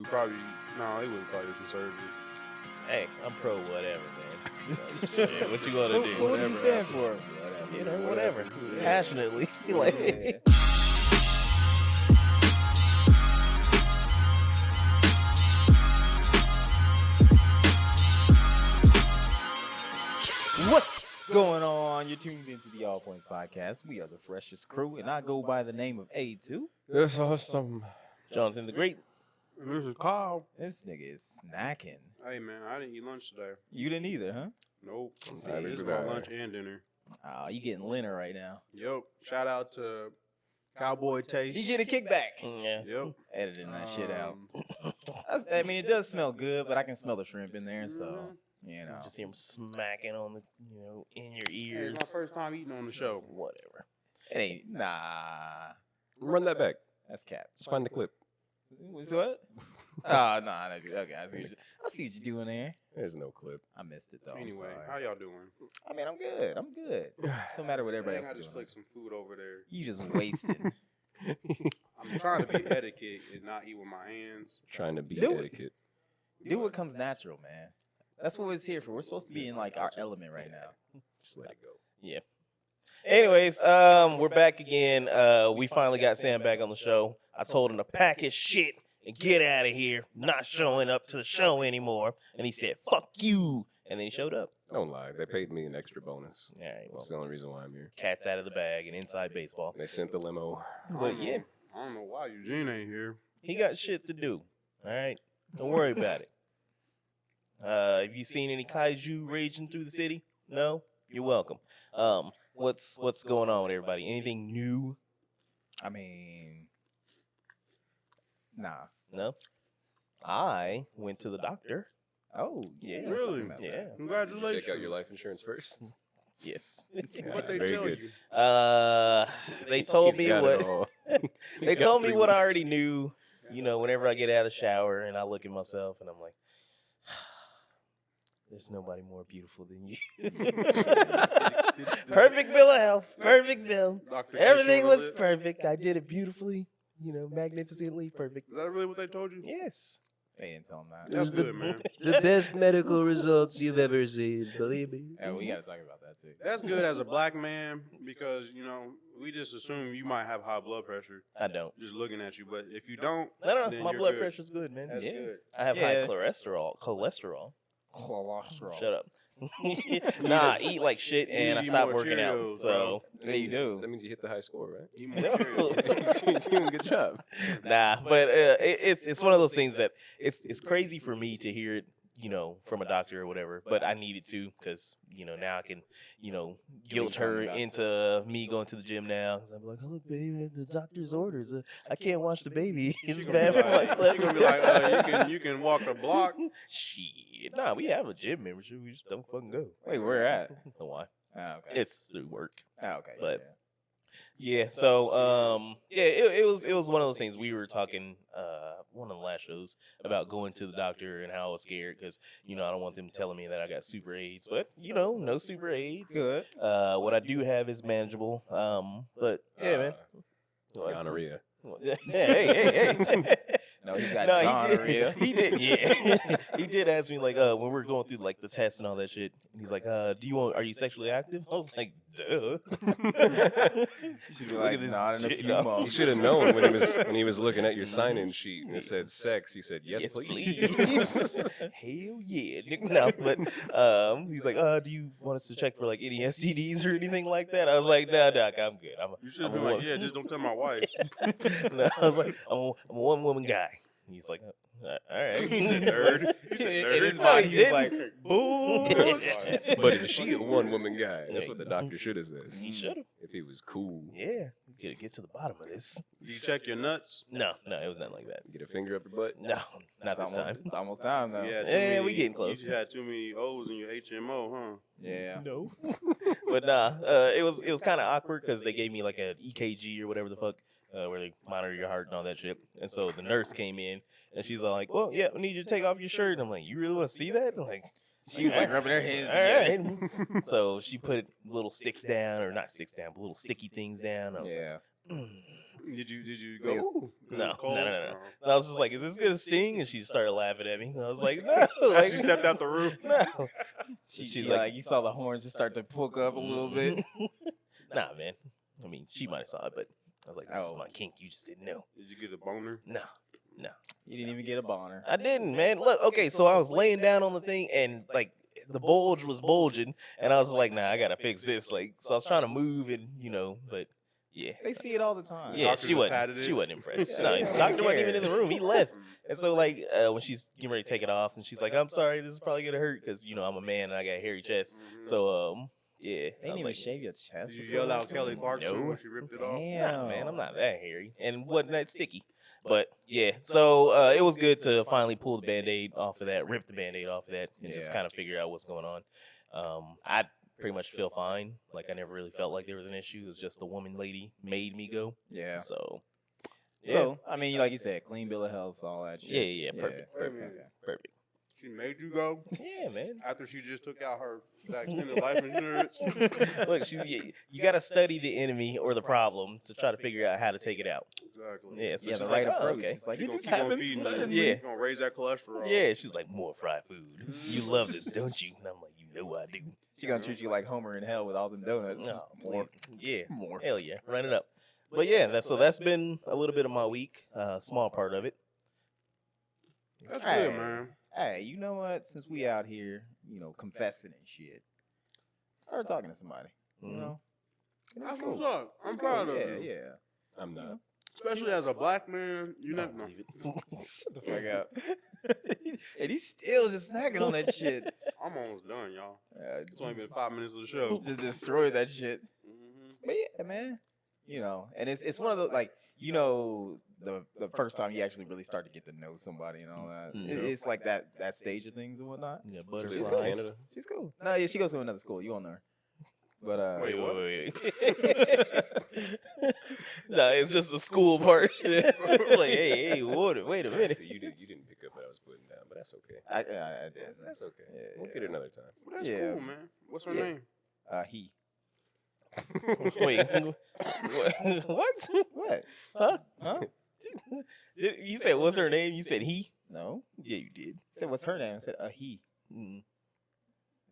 probably no, he wouldn't call you conservative. Hey, I'm pro whatever, man. Shit, what you gonna do? So what do you stand for? You know, whatever. Yeah. Passionately, like. Yeah. What's going on? You're tuned into the All Points Podcast. We are the freshest crew, and I go by the name of A2. That's awesome. Jonathan the Great. And this is Kyle. This nigga is snacking. Hey man, I didn't eat lunch today. You didn't either, huh? Nope. See, This is my lunch and dinner. You getting Leonard right now. Yep. Shout out to Cowboy Taste. You get a kickback. Yeah. Yep. Editing that shit out. I mean, it does smell good, but I can smell the shrimp in there, so, you know. Just hear him smacking on the, in your Hey, ears. it's my first time eating on the show. Whatever. It ain't, nah. Run that back. That's cap. Just find the clip. What? Oh, no, okay, I see what you're doing there. There's no clip. I missed it, though. I'm Anyway, sorry. how y'all doing? I mean, I'm good. No matter what everybody Dang, else I is just doing. flicked some food over there. You just wasted. I'm trying to be etiquette and not eat with my hands. Trying to be Do it. etiquette. Do what comes natural, man. That's what it's here for. We're supposed to be in, like, our element right now. Just let it go. Yeah. Anyways, we're back again. We finally got Sam back on the show. I told him to pack his shit and get out of here. Not showing up to the show anymore. And he said, "Fuck you." And then he showed up. Don't lie. They paid me an extra bonus. All right, well, That's the only reason why I'm here. cat's out of the bag and inside baseball. They sent the limo. But yeah, I don't know why Eugene ain't here. he got shit to do. All right, don't worry about it. Have you seen any kaiju raging through the city? No, you're welcome. What's going on with everybody? Anything new? I mean, nah. No. I went to the doctor. Oh, yeah. let's Really? talk about Yeah. that. Congratulations. Check out your life insurance first. Yes. What they Very tell good. you? They told He's me got it what all. they got told me 3 what I weeks. already knew. You know, whenever I get out of the shower and I look at myself and I'm like, there's nobody more beautiful than you. Perfect bill of health. Perfect bill. Dr. Everything Keisha on the was lip? perfect. I did it beautifully. Magnificently perfect. Is that really what they told you? Yes. They didn't tell him that. That's good, man. The best medical results you've ever seen. Believe me. Yeah, we got to talk about that, too. That's good as a black man because, we just assume you might have high blood pressure I don't. just looking at you. But if you don't, No. then My you're blood good. pressure's good, man. That's yeah. good. I have Yeah. high cholesterol. Cholesterol. Shut up. Nah, I eat like shit and I eat stop more working out. Cheerios, So bro. Yeah, you do. That means you hit the high score, right? Eat more No. cereal. You're doing a good job. nah, but it's one of those things that it's crazy for me to hear it, from a doctor or whatever. But I needed to because now I can, guilt her into me going to the gym now. 'Cause I'm like, oh, look, baby, it's the doctor's orders. I can't watch the baby. It's She gonna bad be for my like, blood. she gonna be like, you can walk a block. Shit, nah, we have a gym membership. We just don't fucking go. Wait, where at? Why? Oh, okay. It's through work. Oh, okay. but- Yeah, so it was one of those things we were talking one of the last shows about going to the doctor and how I was scared because I don't want them telling me that I got super AIDS, but no super AIDS. Good. What I do have is manageable. But yeah, man. What? Gonorrhea. Yeah, hey. No, he's got No, gonorrhea. he did. Yeah, he did ask me like, when we were going through like the tests and all that shit. And he's like, are you sexually active? I was like, duh. Should be Look like, at this not in a shit, few dog. You months. should have known when he was looking at your sign-in sheet and it said sex. He said, yes, please. Hell yeah, nigga. No, but he's like, do you want us to check for like any STDs or anything like that? I was like, nah, doc, I'm good. You should have I'm been a like, yeah, just don't tell my wife. No, I was like, I'm a one woman guy. He's like, all right. He said nerd. He said In nerd. his No, mind, he he's like, didn't. boo. But is she a one-woman guy? That's what the doctor should have said. He should have. If he was cool. Yeah, we gotta get to the bottom of this. You check your nuts. No, it was nothing like that. Get a finger up your butt. No, not this It's time. It's almost time, though. You had too Yeah, many, we getting close. You had too many O's in your HMO, huh? Yeah. No. But nah, it was kind of awkward because they gave me like an EKG or whatever the fuck, where they monitor your heart and all that shit. And so the nurse came in and she's like, "Well, yeah, we need you to take off your shirt." And I'm like, "You really want to see that?" I'm like, She was like rubbing her hands all together. right. So she put little sticks down, or not sticks down, but little sticky things down. I was Yeah. like, Did you go? Niggas- "Ooh, it No, was cold"? no. Oh. And I was just like, "Is this gonna sting?" And she started laughing at me. And I was like, "No." Like, She stepped out the room. No. She's like, you saw the horns just start to poke up a little bit. Nah, man. I mean, she might have saw it, but I was like, "This is Oh. my kink. You just didn't know." Did you get a boner? No. You didn't even get a boner. I didn't, man. Look, okay, so I was laying down on the thing and like the bulge was bulging, and I was like, "Nah, I gotta fix this." Like, so I was trying to move, and but yeah, They see it all the time. yeah, Doctor she just wasn't. patted it? She wasn't impressed. Yeah, No, they the don't doctor wasn't even in care. the room. He left, and so like when she's getting ready to take it off, and she's like, "I'm sorry, this is probably gonna hurt because I'm a man and I got a hairy chest." Mhm. So yeah, They I didn't was even like, shave your chest. Did you before yell that? out Kelly Clarkson No. when she ripped it off? Damn. Nah, man, I'm not that hairy, and wasn't that sticky. But yeah, so it was good to finally pull the Band-Aid off of that, rip the Band-Aid off of that, and just Yeah. kind of figure out what's going on. I pretty much feel fine. Like I never really felt like there was an issue. It was just the woman lady made me go. Yeah. So yeah, So, I mean, like you said, clean bill of health, all that shit. yeah, perfect, Wait a perfect, minute. perfect. She made you go Yeah, man. after she just took out her that extended life insurance. Look, you got to study the enemy or the problem to try to figure out how to take it out. Exactly. Yeah, so Yeah, she's the right like, "Oh, approach. okay." It's like, You it gonna just keep on happens feeding suddenly. Yeah. You gonna raise that cholesterol. Yeah, she's like, "More fried food. You love this, don't you?" And I'm like, "You know I do." She gonna treat you like Homer in hell with all them donuts. No, More. yeah, More. hell yeah, run it up. But yeah, that's been a little bit of my week, small part of it. That's Hey. good, man. Hey, you know what? Since we out here, confessing and shit, start talking to somebody. You Mhm. know? And it's That's cool. what's up. I'm It's proud cool. of Yeah, you. yeah. I'm not. Especially as a black man, you I never don't know. believe it. Shut the fuck up. And he's still just snacking on that shit. I'm almost done, y'all. Uh, It's only been 5 minutes of the show. just destroy that shit. Mhm. But yeah, man. And it's one of those the first time you actually really start to get to know somebody and all that. Mhm. It's like that stage of things and whatnot. Yeah, She's in butterflies. Canada. She's cool. No, yeah, she goes to another school. You won't know her. But Wait, what? wait. No, it's just the school part. Like, hey, wait a minute. See, you didn't pick up what I was putting down, but that's okay. I did. That's okay. Yeah, We'll yeah. get it another time. Well, that's Yeah. cool, man. What's her Yeah. name? He. Wait, what? What? Huh? Huh? You said what's her name? You said he? No. Yeah, you did. I said what's her name? I said he. Mm.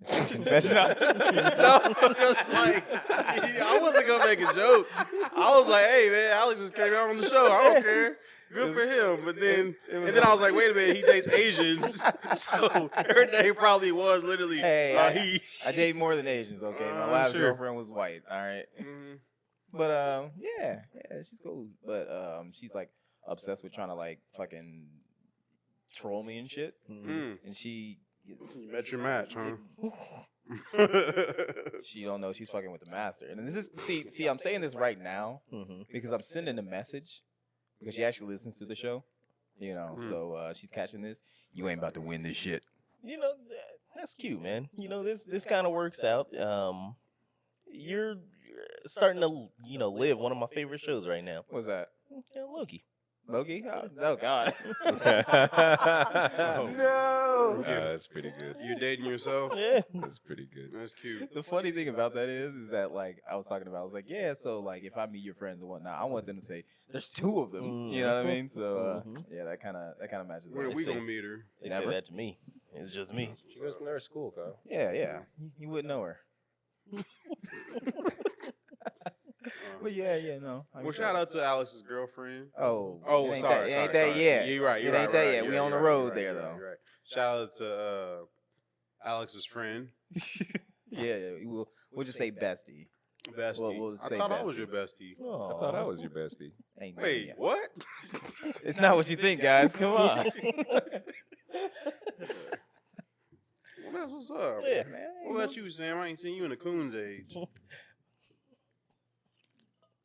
Confession. No, it's like I wasn't gonna make a joke. I was like, "Hey, man, Alex just came out on the show. I don't care. Good for him." But then, and then I was like, "Wait a minute, he dates Asians, so her name probably was literally Hey, he." I date more than Asians. Okay, my I'm last sure. girlfriend was white. All right. Mhm. But yeah, she's cool. But she's like obsessed with trying to like fucking troll me and shit. Mm. And she You met your match, huh? she don't know she's fucking with the master. And this is see, I'm saying this right now Mm-hmm. because I'm sending a message because she actually listens to the show. Mm. So she's catching this. You ain't about to win this shit. That's cute, man. This kind of works out. You're starting to live one of my favorite shows right now. What's that? Yeah, Loki. Loki? Oh God. No. No. That's pretty good. You're dating yourself. Yeah. That's pretty good. That's cute. The funny thing about that is that like I was talking about, I was like, yeah, so like if I meet your friends and whatnot, I want them to say there's two of them. You know what I mean? So Mhm. yeah, that kind of matches When are up. we gonna meet her? They Never. said that to me. It's just me. She goes to nurse school, Kyle. Yeah. You wouldn't know her. But yeah, no. Well, shout out to Alex's girlfriend. Oh, Oh, it ain't sorry. that, it ain't sorry, that sorry. yet. You're right. You're It right. ain't that right, yet. you're We right, on the you're road right, there you're though. right, you're right. Shout out to Alex's friend, Yeah, we'll just say bestie. bestie. We'll I say thought I was bestie. your bestie. I thought I was your bestie. Ain't nothing Wait, yet. what? It's not what you think, guys. Come on. Well, that's what's up. Yeah. Man, What about you, Sam? I ain't seen you in the coon's age.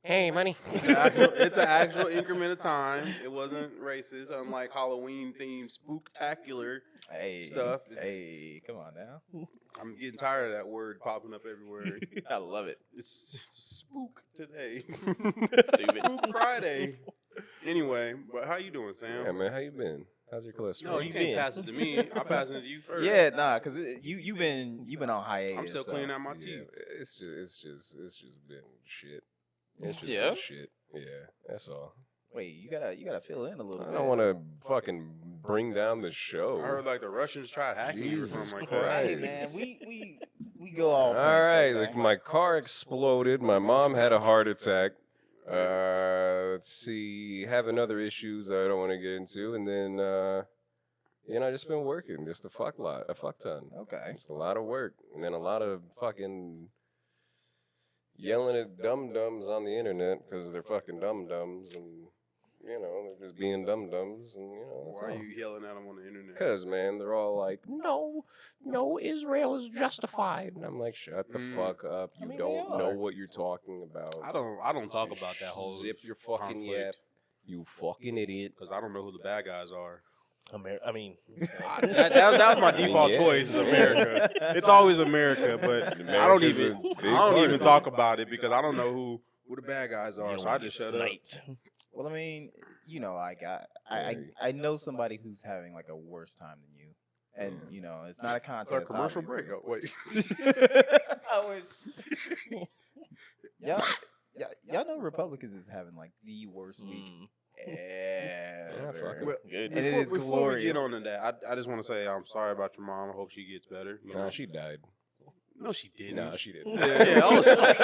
Hey, money. It's an actual increment of time. It wasn't racist, unlike Halloween themed spooktacular Hey, stuff. Hey, come on now. I'm getting tired of that word popping up everywhere. I love it. It's a spook today. Stupid. Spook Friday. Anyway, but how you doing, Sam? Yeah, man. How you been? How's your cholesterol? No, you been? can't pass it to me. I'm passing it to you first. Yeah, nah, cause you've been on hiatus. I'm still so. cleaning out my Yeah, teeth. it's just been shit. It's just Yeah? been shit. Yeah, that's all. Wait, you gotta fill in a little I bit. don't want to fucking bring down the I show. heard like the Russians tried hacking you or Jesus something like Christ. that. Hey man, we go all. All points, right, okay? like my car exploded. My mom had a heart attack. Let's see, having other issues that I don't want to get into, and then I just been working, just a fuck ton. Okay. Just a lot of work, and then a lot of fucking yelling at dum-dums on the internet because they're fucking dum-dums, and they're just being dum-dums, and that's Why all. are you yelling at them on the internet? Because, man, they're all like, no, Israel is justified. And I'm like, shut the fuck up. You mean, don't they know are. what you're talking about. I don't talk about that whole Zip your fucking conflict. yap. You fucking idiot. Because I don't know who the bad guys are. I mean, That was my default yeah. choice, is America. It's always America, but I don't America's even a big I don't part even of it. talk about it because I don't know who the bad guys you are. don't So I want to just get shut up. sniped. Well, I mean, like I know somebody who's having like a worse time than you, and it's not a contest. Our commercial obviously. break. Oh, wait. I wish. Y'all know Republicans is having like the worst week fuck ever. 'em. Well, Good. And it is before we glorious. get on to that, I just want to say I'm sorry about your mom. I hope she gets better. Nah, she died. No, she didn't. Nah, she didn't. Yeah, I was just like,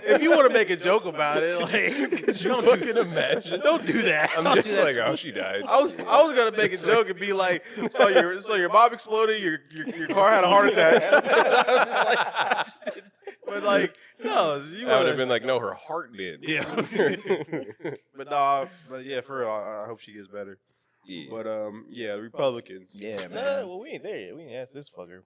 if you want to make a joke about it, like, don't fucking imagine. Don't do that. I'm Don't just do like, that. oh, she died. I was gonna make a joke and be like, so your mom exploded, your car had a heart attack. I was just like, I just didn't- but like, no, you I would would have been like, no, her heart did. yeah. But nah, but yeah, for real, I hope she gets better. Yeah. But yeah, the Republicans. Yeah, No, man. well, we ain't there yet. We ain't asked this fucker.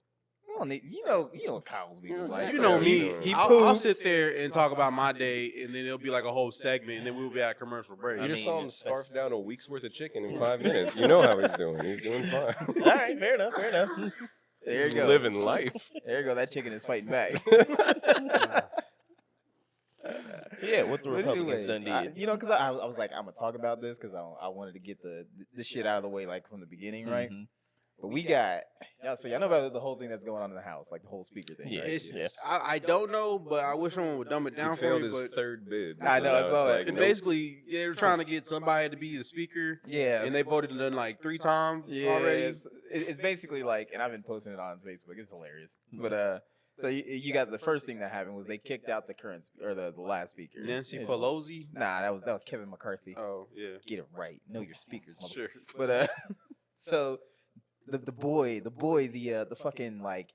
Well, you know what Kyle's week is like. You know me. He I'll sit there and talk about my day, and then it'll be like a whole segment, and then we'll be at commercial break. You just mean, saw him it's- scarf down a week's worth of chicken in 5 minutes. You know how he's doing. He's doing fine. All right, fair enough. There you He's go. living life. There you go. That chicken is fighting back. Yeah, what the But Republicans anyways, done did. because I was like, I'm gonna talk about this because I wanted to get the shit out of the way like from the beginning, right? Mhm. But we got y'all know about the whole thing that's going on in the house, like the whole speaker thing. Yeah. right? It's, Yeah. I don't know, but I wish someone would dumb it He down for failed me. his But third bid. I know, now I saw it's that. like, and nope. basically, they were trying to get somebody to be the speaker, Yeah, and they voted it in like 3 times yeah, already. it's basically like, and I've been posting it on Facebook. It's hilarious. But so you got the first thing that happened was they kicked out the current or the last speaker. Nancy It's- Pelosi. Nah, that was Kevin McCarthy. Oh yeah, Get it right. Know your speakers, mother. sure. But so the boy, the fucking like,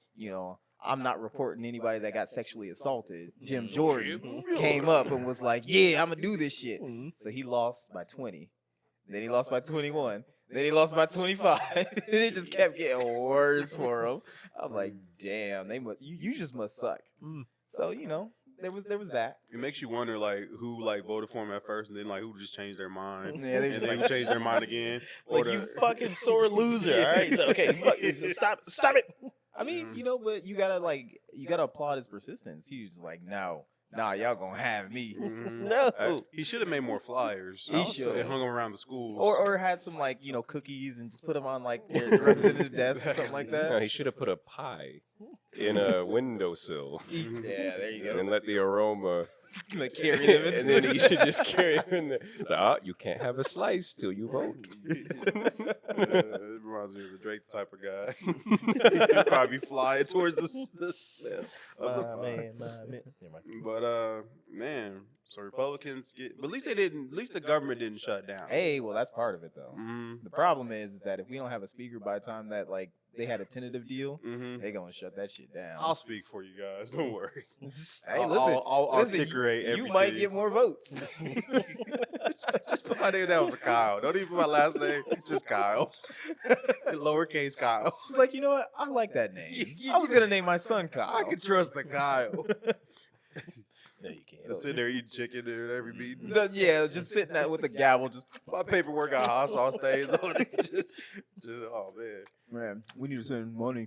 I'm not reporting anybody that got sexually assaulted. Jim Jordan came up and was like, "Yeah, I'm gonna do this shit." So he lost by 20. Then he lost by 21. Then he lost by 25. It just kept getting worse for him. I'm like, damn, you just must suck. So there was that. It makes you wonder like who like voted for him at first, and then like who just changed their mind, Yeah, they and just then like, who changed their mind again. Like, Or you the- fucking sore loser. All right, so okay, stop it. I mean, but you gotta applaud his persistence. He was just like, no, nah, y'all gonna have me. Mhm. No. He should have made more flyers. He should. And hung them around the schools. Or had some like cookies and just put them on like their representative desk or something like No, that. he should have put a pie in a windowsill Yeah, there you and let the aroma. Like carry them into And then he should just carry him in there. So, you can't have a slice till you vote. It reminds me of the Drake type of guy. He'd probably be flying towards the smell of the My man. Never mind. But man, so Republicans get, but at least they didn't. At least the government didn't shut down. Hey, well, that's part of it though. Mm-hmm. The problem is that if we don't have a speaker by the time that like they had a tentative deal, Mm-hmm. they gonna shut that shit down. I'll speak for you guys. Don't worry. Hey, listen, I'll listen, articulate everything. you might get more votes. Just put my name down for Kyle. Don't even put my last name. Just Kyle. Lowercase Kyle. I was like, you know what? I like that name. I was gonna name my son Kyle. I can trust the Kyle. No, you can't. Just sit there eating chicken at every meeting. Yeah, just sitting there with the gavel, just My paperwork got hot sauce stains on it. Just oh man. man, we need to send money.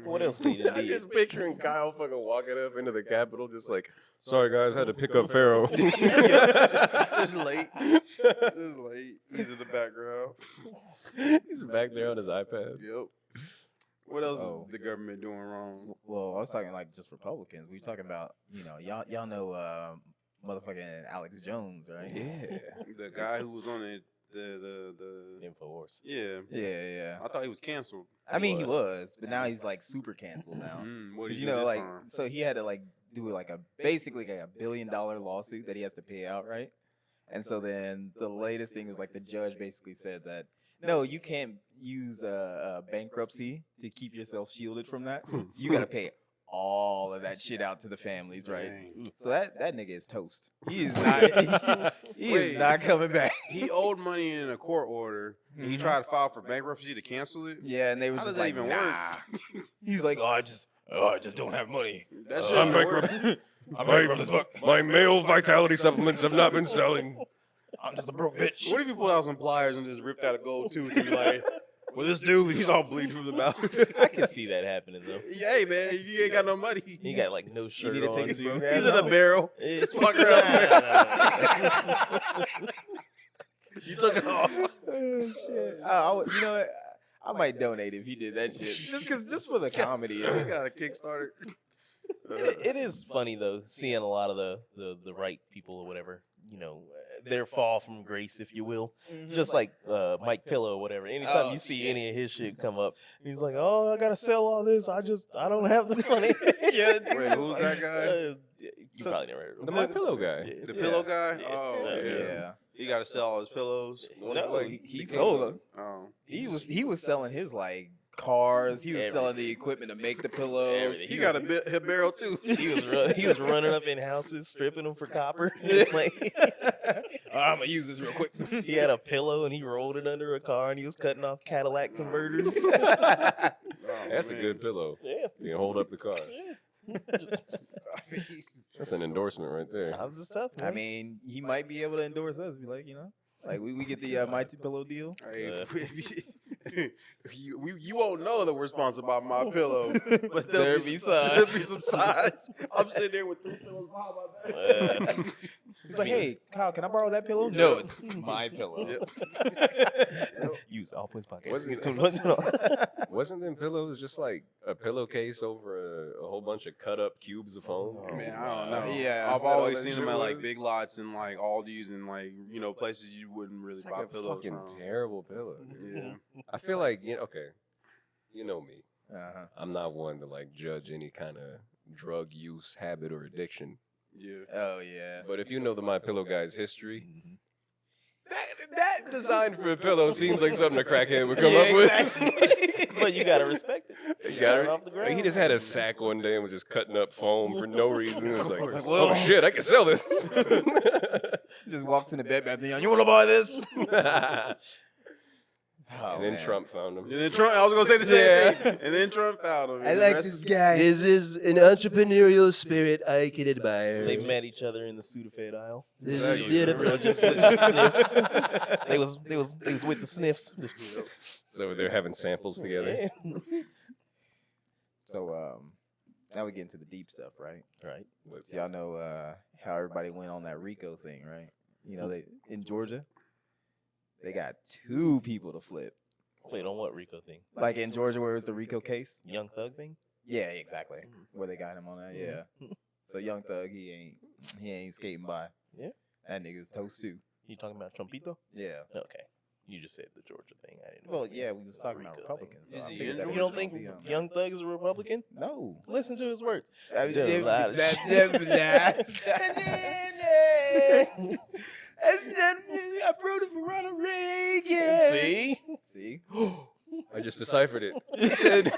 What else did he I'm do? just picturing Kyle fucking walking up into the Capitol, just like, sorry guys, had to pick up Pharaoh. Just late. Just late. He's in the background. He's back there on his iPad. Yep. What else Oh. is the government doing wrong? Well, I was talking like just Republicans. We talking about y'all know motherfucking Alex Jones, right? Yeah. The guy who was on the Infowars. yeah. Yeah. I thought he was canceled. I mean, he was. was, but now he's like super canceled now. What did Because he you do know, this like, time? so he had to like do like basically like $1 billion lawsuit that he has to pay out, right? And so then the latest thing was like the judge basically said that no, you can't use bankruptcy to keep yourself shielded from that. So you got to pay all of that shit out to the families, right? Dang. So that nigga is toast. He is not. He is Wait. not coming back. He owed money in a court order. And he Mhm. tried to file for bankruptcy to cancel it. Yeah, and they were How just does that like, even nah. work? He's like, I just don't have money. That shit I'm don't work. bankrupt. I'm bankrupt as fuck. My male vitality supplements have not been selling. I'm just a broke bitch. What if you pulled out some pliers and just ripped out a gold tooth and be like, well, this dude, he's all bleeding from the mouth. I can see that happening though. Hey, man, you ain't got no money. He got like no shirt need to on take his too. broke He's ass in a out. barrel. Yeah. Just fuck around. You took it off. Oh shit! You know what? I might donate if he did that shit. Just for the comedy. You of it. got a Kickstarter. It is funny though, seeing a lot of the right people or whatever, their fall from grace, if you will. Just like Mike Pillow or whatever. Anytime Oh, you see shit. any of his shit come up, he's like, "Oh, I gotta sell all this. I don't have the money." Wait, who's that guy? You probably never heard of The him. My Pillow guy. Yeah. The pillow guy? Yeah. Oh, yeah. Yeah. He got to sell all his pillows. No, He sold them. Oh. He was selling his like cars. He was selling the equipment to make the pillows. Everything. He got a barrel too. He was running up in houses, stripping them for copper. Like, I'm gonna use this real quick. he had a pillow and he rolled it under a car and he was cutting off Cadillac converters. Oh, That's a man. good pillow. Yeah. You can hold up the car. That's an endorsement right there. Times is tough, man. I mean, he might be able to endorse us. Be like, like we get the Mighty Pillow deal. Hey, you won't know that we're sponsored by My Pillow, but There'll be some. There'll be some sides. I'm sitting there with 3 pillows behind my back. He's like, hey, Kyle, can I borrow that pillow? No, it's my pillow. Use all points podcast. Wasn't- Get $2. Wasn't them pillows just like a pillowcase over a whole bunch of cut up cubes of foam? Man, I don't know. Yeah, I've that's always all that seen them shit at like was. Big Lots and like Aldi's and like places you wouldn't really It's buy like a pillows fucking from. terrible pillow. Yeah. I feel like okay, you know me. Uh-huh. I'm not one to like judge any kind of drug use, habit, or addiction. Yeah. Oh yeah. But if you know the My Pillow guy's history, Mm-hmm. that design for a pillow seems like something a crackhead would come up with. But you gotta respect it. You got got it off the ground. He just had a sack one day and was just cutting up foam for no reason. It was like, course. oh shit, I can sell this. Just walks in the Bed Bath & Beyond. You want to buy this? Oh, and then man. Trump found him. And then Trump, I was gonna say the same Yeah. thing. And then Trump found him. I And the like rest this is- guy. is an entrepreneurial spirit I can admire. They met each other in the Sudafed aisle. This Exactly. is beautiful. Just sniffs. They was with the sniffs. So they're having samples together. Yeah. So now we get into the deep stuff, right? Right. So y'all know how everybody went on that RICO thing, right? They in Georgia, they got 2 people to flip. Wait, on what RICO thing? Like in Georgia, where it was the RICO case. Young Thug thing? Yeah, exactly. Where they got him on that. Yeah. So Young Thug, he ain't skating by. Yeah. That nigga's toast too. You talking about Trumpito? Yeah. Okay. You just said the Georgia thing. I didn't know. Well, yeah, we was talking about RICO Republicans. Is so I he figured in that You don't was think gonna be on. Young Thug is a Republican? No. Listen to his words. I mean, Done a lot of shit. I voted for Ronald Reagan. See? See? I just deciphered it. He said,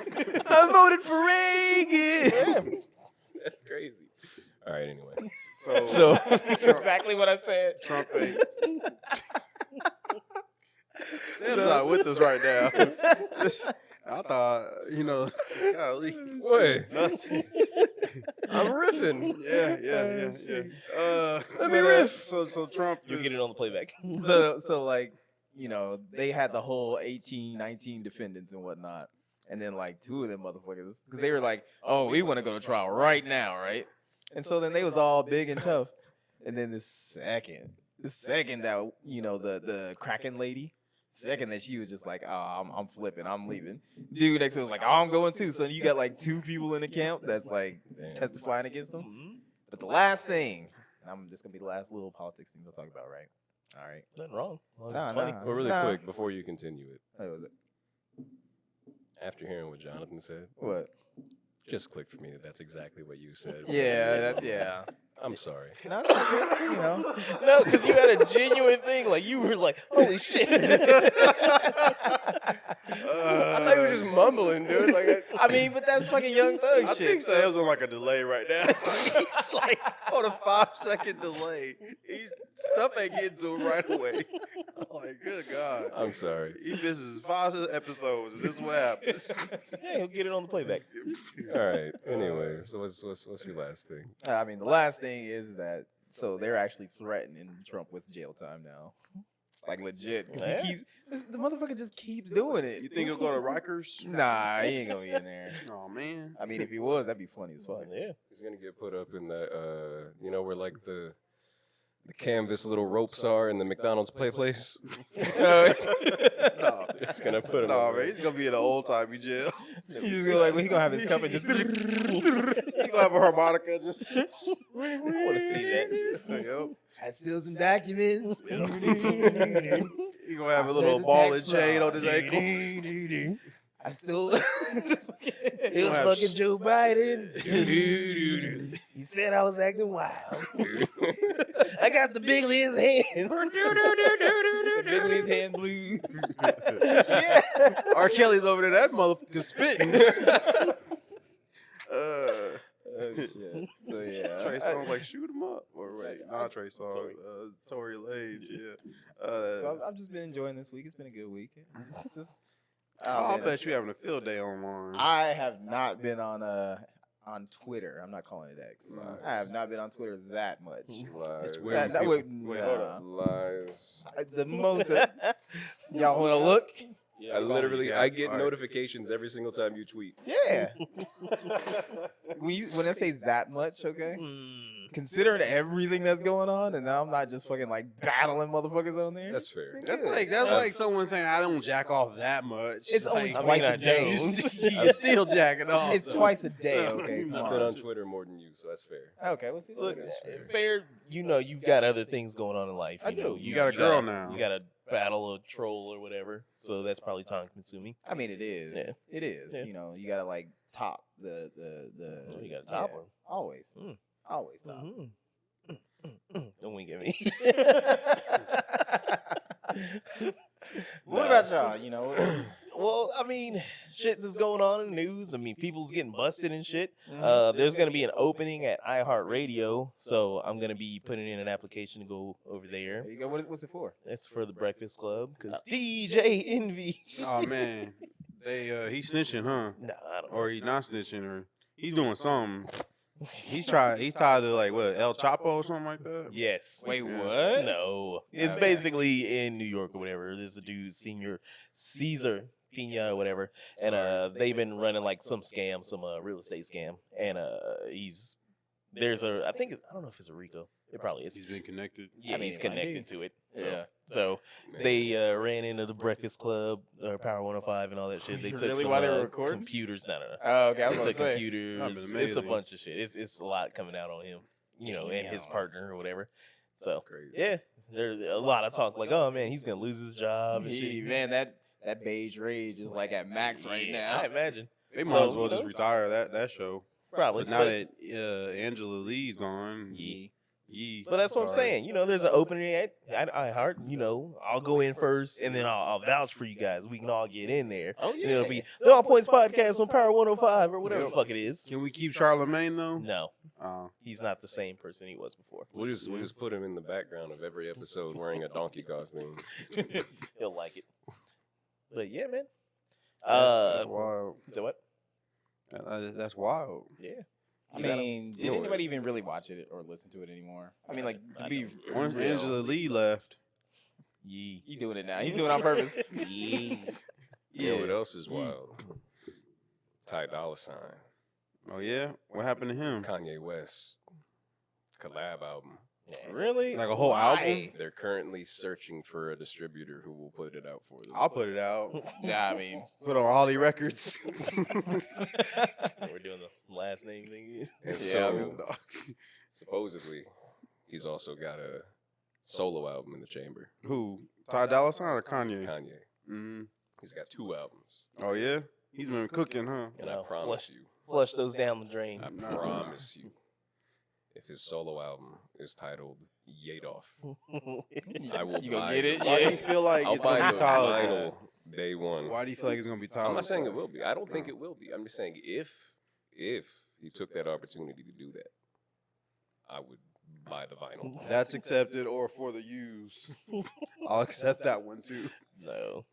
I voted for Reagan. that's crazy. All right, anyway. So That's exactly what I said. Trump ain't. Sam's not with us right now. I thought, golly. Wait, Nothing. I'm riffing. Yeah. Let me riff. So Trump. You'll get it on the playback. So like, they had the whole 18, 19 defendants and whatnot. And then like 2 of them motherfuckers, because they were like, oh, we want to go to trial right now, right? And so then they was all big and tough. And then the second that, the Kraken lady, second that she was just like, oh, I'm flipping, I'm leaving. Dude next to her was like, oh, I'm going too. So you got like 2 people in the camp that's like Damn. testifying against them. Mhm. But the last thing, This gonna be the last little politics thing we'll talk about, right? All right. Nothing wrong. Well, Nah, it's funny. nah. Well, really Nah. quick before you continue it, What was it? after hearing what Jonathan said, What? just clicked for me that that's exactly what you said. Yeah. I'm sorry. No, it's all good, you know. No, because you had a genuine thing. Like, you were like, holy shit. I thought you were just mumbling, dude. Like, I mean, but that's fucking Young Thug I shit. think so- Sam's on like a delay right now. He's like on a 5-second delay. Stuff ain't getting to him right away. I'm like, good God. I'm sorry. He misses 5 episodes, and this is what happens. Yeah, he'll get it on the playback. All right. Anyway, so what's your last thing? I mean, the last thing is that so they're actually threatening Trump with jail time now, like legit. 'Cause Yeah. he keeps the motherfucker just keeps doing it. You think he'll go to Rikers? Nah, he ain't gonna be in there. Oh man. I mean, if he was, that'd be funny as fuck. Yeah. He's gonna get put up in that, where like the canvas little ropes are in the McDonald's play place. No, It's gonna put him. no, over man. He's gonna be in an old timey jail. He's just gonna he gonna have his cup and just. He's gonna have a harmonica just. I want to see that. Yep. I steal some documents. He's gonna have a little ball and chain on his ankle. I stole. It was have fucking Joe Biden. Biden. He said I was acting wild. I got the big Liz hands. The big Liz hand blues. Yeah. R. Kelly's over there, that motherfucker spitting. Oh, shit. So yeah. Trey Songz like shoot him up or wait, not Trey Songz, Tory Lanez, yeah. So I've just been enjoying this week. It's been a good week. It's just. I man, bet you having a field day online. I have not been on Twitter. I'm not calling it X. Lies. I have not been on Twitter that much. Lies. It's weird. That would, Wait, hold nah. Lies. The most. Y'all want to look? I literally, Yeah, I get all right. notifications every single time you tweet. Yeah. When I say that much, okay? Considering everything that's going on, and now I'm not just fucking like battling motherfuckers on there. That's fair. That's like someone saying I don't jack off that much. It's only like, twice I a day. you're still jacking off. It's though. twice a day, okay? I've Come I've been on. on Twitter more than you, so that's fair. Okay, what's it? Look, fair, you've got other things going on in life. I You know, do. You got a girl gotta- now. You got to battle a troll or whatever. So that's probably time consuming. I mean, it is. Yeah. It is. Yeah. You know, you gotta like top the. You gotta top yeah, her. Always. Mm. Always top. Mhm. Don't wink at me. What about y'all? You know. Well, I mean, shit is going on in the news. I mean, people's getting busted and shit. Mm-hmm. There's going to be an opening at iHeartRadio, so I'm going to be putting in an application to go over there. There you go. What's it for? It's for the Breakfast Club because DJ Envy. Oh man, he's snitching, huh? No, I don't know. Or he not snitching, or he's doing something. He's tied to like what El Chapo or something like that. Yes. Wait, Yeah. what? No. It's Okay. basically in New York or whatever. There's a dude, Senior Caesar Pina or whatever, and they've been running like some scam, some real estate scam, and I don't know if it's a RICO. It probably is. He's been connected. Yeah, I mean, he's connected to it. So, Yeah. so they ran into the Breakfast Club or Power 105 and all that shit. They took Really? some While they were recording? computers. No. Oh, okay. I was They gonna took say. computers. That'd been It's a amazing. bunch of shit. It's a lot coming out on him, and his Damn. partner or whatever. So Crazy. yeah, there's a lot of talk like, oh man, he's gonna lose his job and Gee, shit. man, that beige rage is like at max right Yeah, now. I imagine. They might So, as well you just know, retire that show. Probably. But now that Angela Lee's gone, Yeah. yeah. But that's what I'm Sorry. saying. There's an opening at iHeart. I'll go in first, and then I'll vouch for you guys. We can all get in there. Oh And it'll be the All Points Podcast on Power 105 or whatever the fuck it is. Can we keep Charlemagne though? No, Oh. he's not the same person he was before. We'll just put him in the background of every episode wearing a donkey costume. He'll like it. But yeah, man. That's wild. So what? That's wild. Yeah. I mean, did know what? anybody even really watch it or listen to it anymore? I mean, like, to I be don't. Once real, Angela Lee left, Yee. he doing it now. He's doing it on purpose. You know what else is wild? Ty Dolla $ign. Oh yeah, what happened to him? Kanye West collab album. Really? Like a whole album? They're currently searching for a distributor who will put it out for them. I'll put it out. Yeah, I mean, Put on Holly Records. We're doing the last name thing. And Yeah, I so, supposedly, He's also got a solo album in the chamber. Who? Ty Dolla $ign or Kanye? Kanye. Mm-hmm. He's got 2 albums. Oh yeah, he's been cooking, huh? And No, I promise you, Flush those down the drain. I promise you, if his solo album is titled Yadoff, I will You gonna buy get it? Why do Yeah. you feel like I'll it's gonna buy be the Tyler? vinyl day one. Why do you feel like it's gonna be Tyler? I'm not saying it will be. I don't think it will be. I'm just saying if he took that opportunity to do that, I would buy the vinyl. That's accepted, or for the use. I'll accept that one too. No.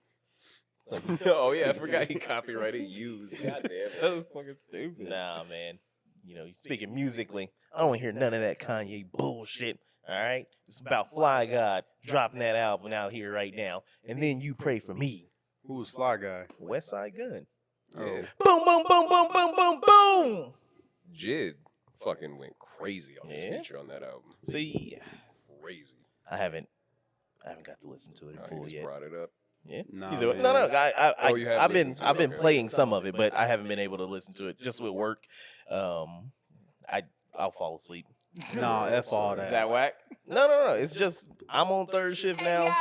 Oh yeah, I forgot he copyrighted used. God damn it. So fucking stupid. Nah, man. You know, speaking musically, I don't want to hear none of that Kanye bullshit. All right? It's about Fly God dropping that album out here right now. And then you pray for me. Who was Fly Guy? West Side Gun. Oh. Yeah. Boom, boom, boom, boom, boom, boom, boom. Jid fucking went crazy on his Yeah. feature on that album. See, Crazy. I haven't got to listen to it in Oh, full he just yet. brought it up. Yeah. Nah, He's a, man. no. Oh, you have I've listened to it, I've been okay. playing some of it, but I haven't been able to listen to it just with work. I'll fall asleep. Nah, F all Is that. that whack? No. It's just I'm on third shift now,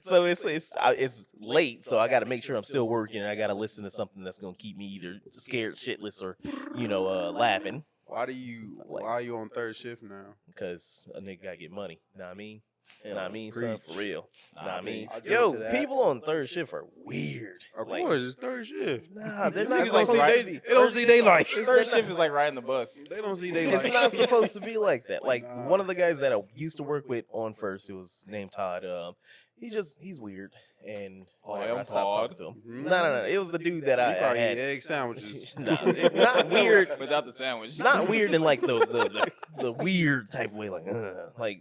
so it's late. So I got to make sure I'm still working. And I got to listen to something that's gonna keep me either scared shitless or laughing Why are you on third shift now? because a nigga gotta get money. Know what I mean? Hell, Know what I mean? Son, preach. for real. Know what I mean? I'll jump Yo, to that. people on third shift are weird. Of Like, course, it's third shift. Nah, they're Niggas not don't see supposed they, to be. they don't see daylight. Third shift is like riding the bus. They don't see daylight. It's not supposed to be like that. Like Nah. one of the guys that I used to work with on first, it was named Todd. He's weird, and whatever, I stopped talking to him. Mhm. No. It was the dude that He I probably had. eat egg sandwiches. Nah, not weird. Without the sandwich. It's not weird in like the weird type of way. Like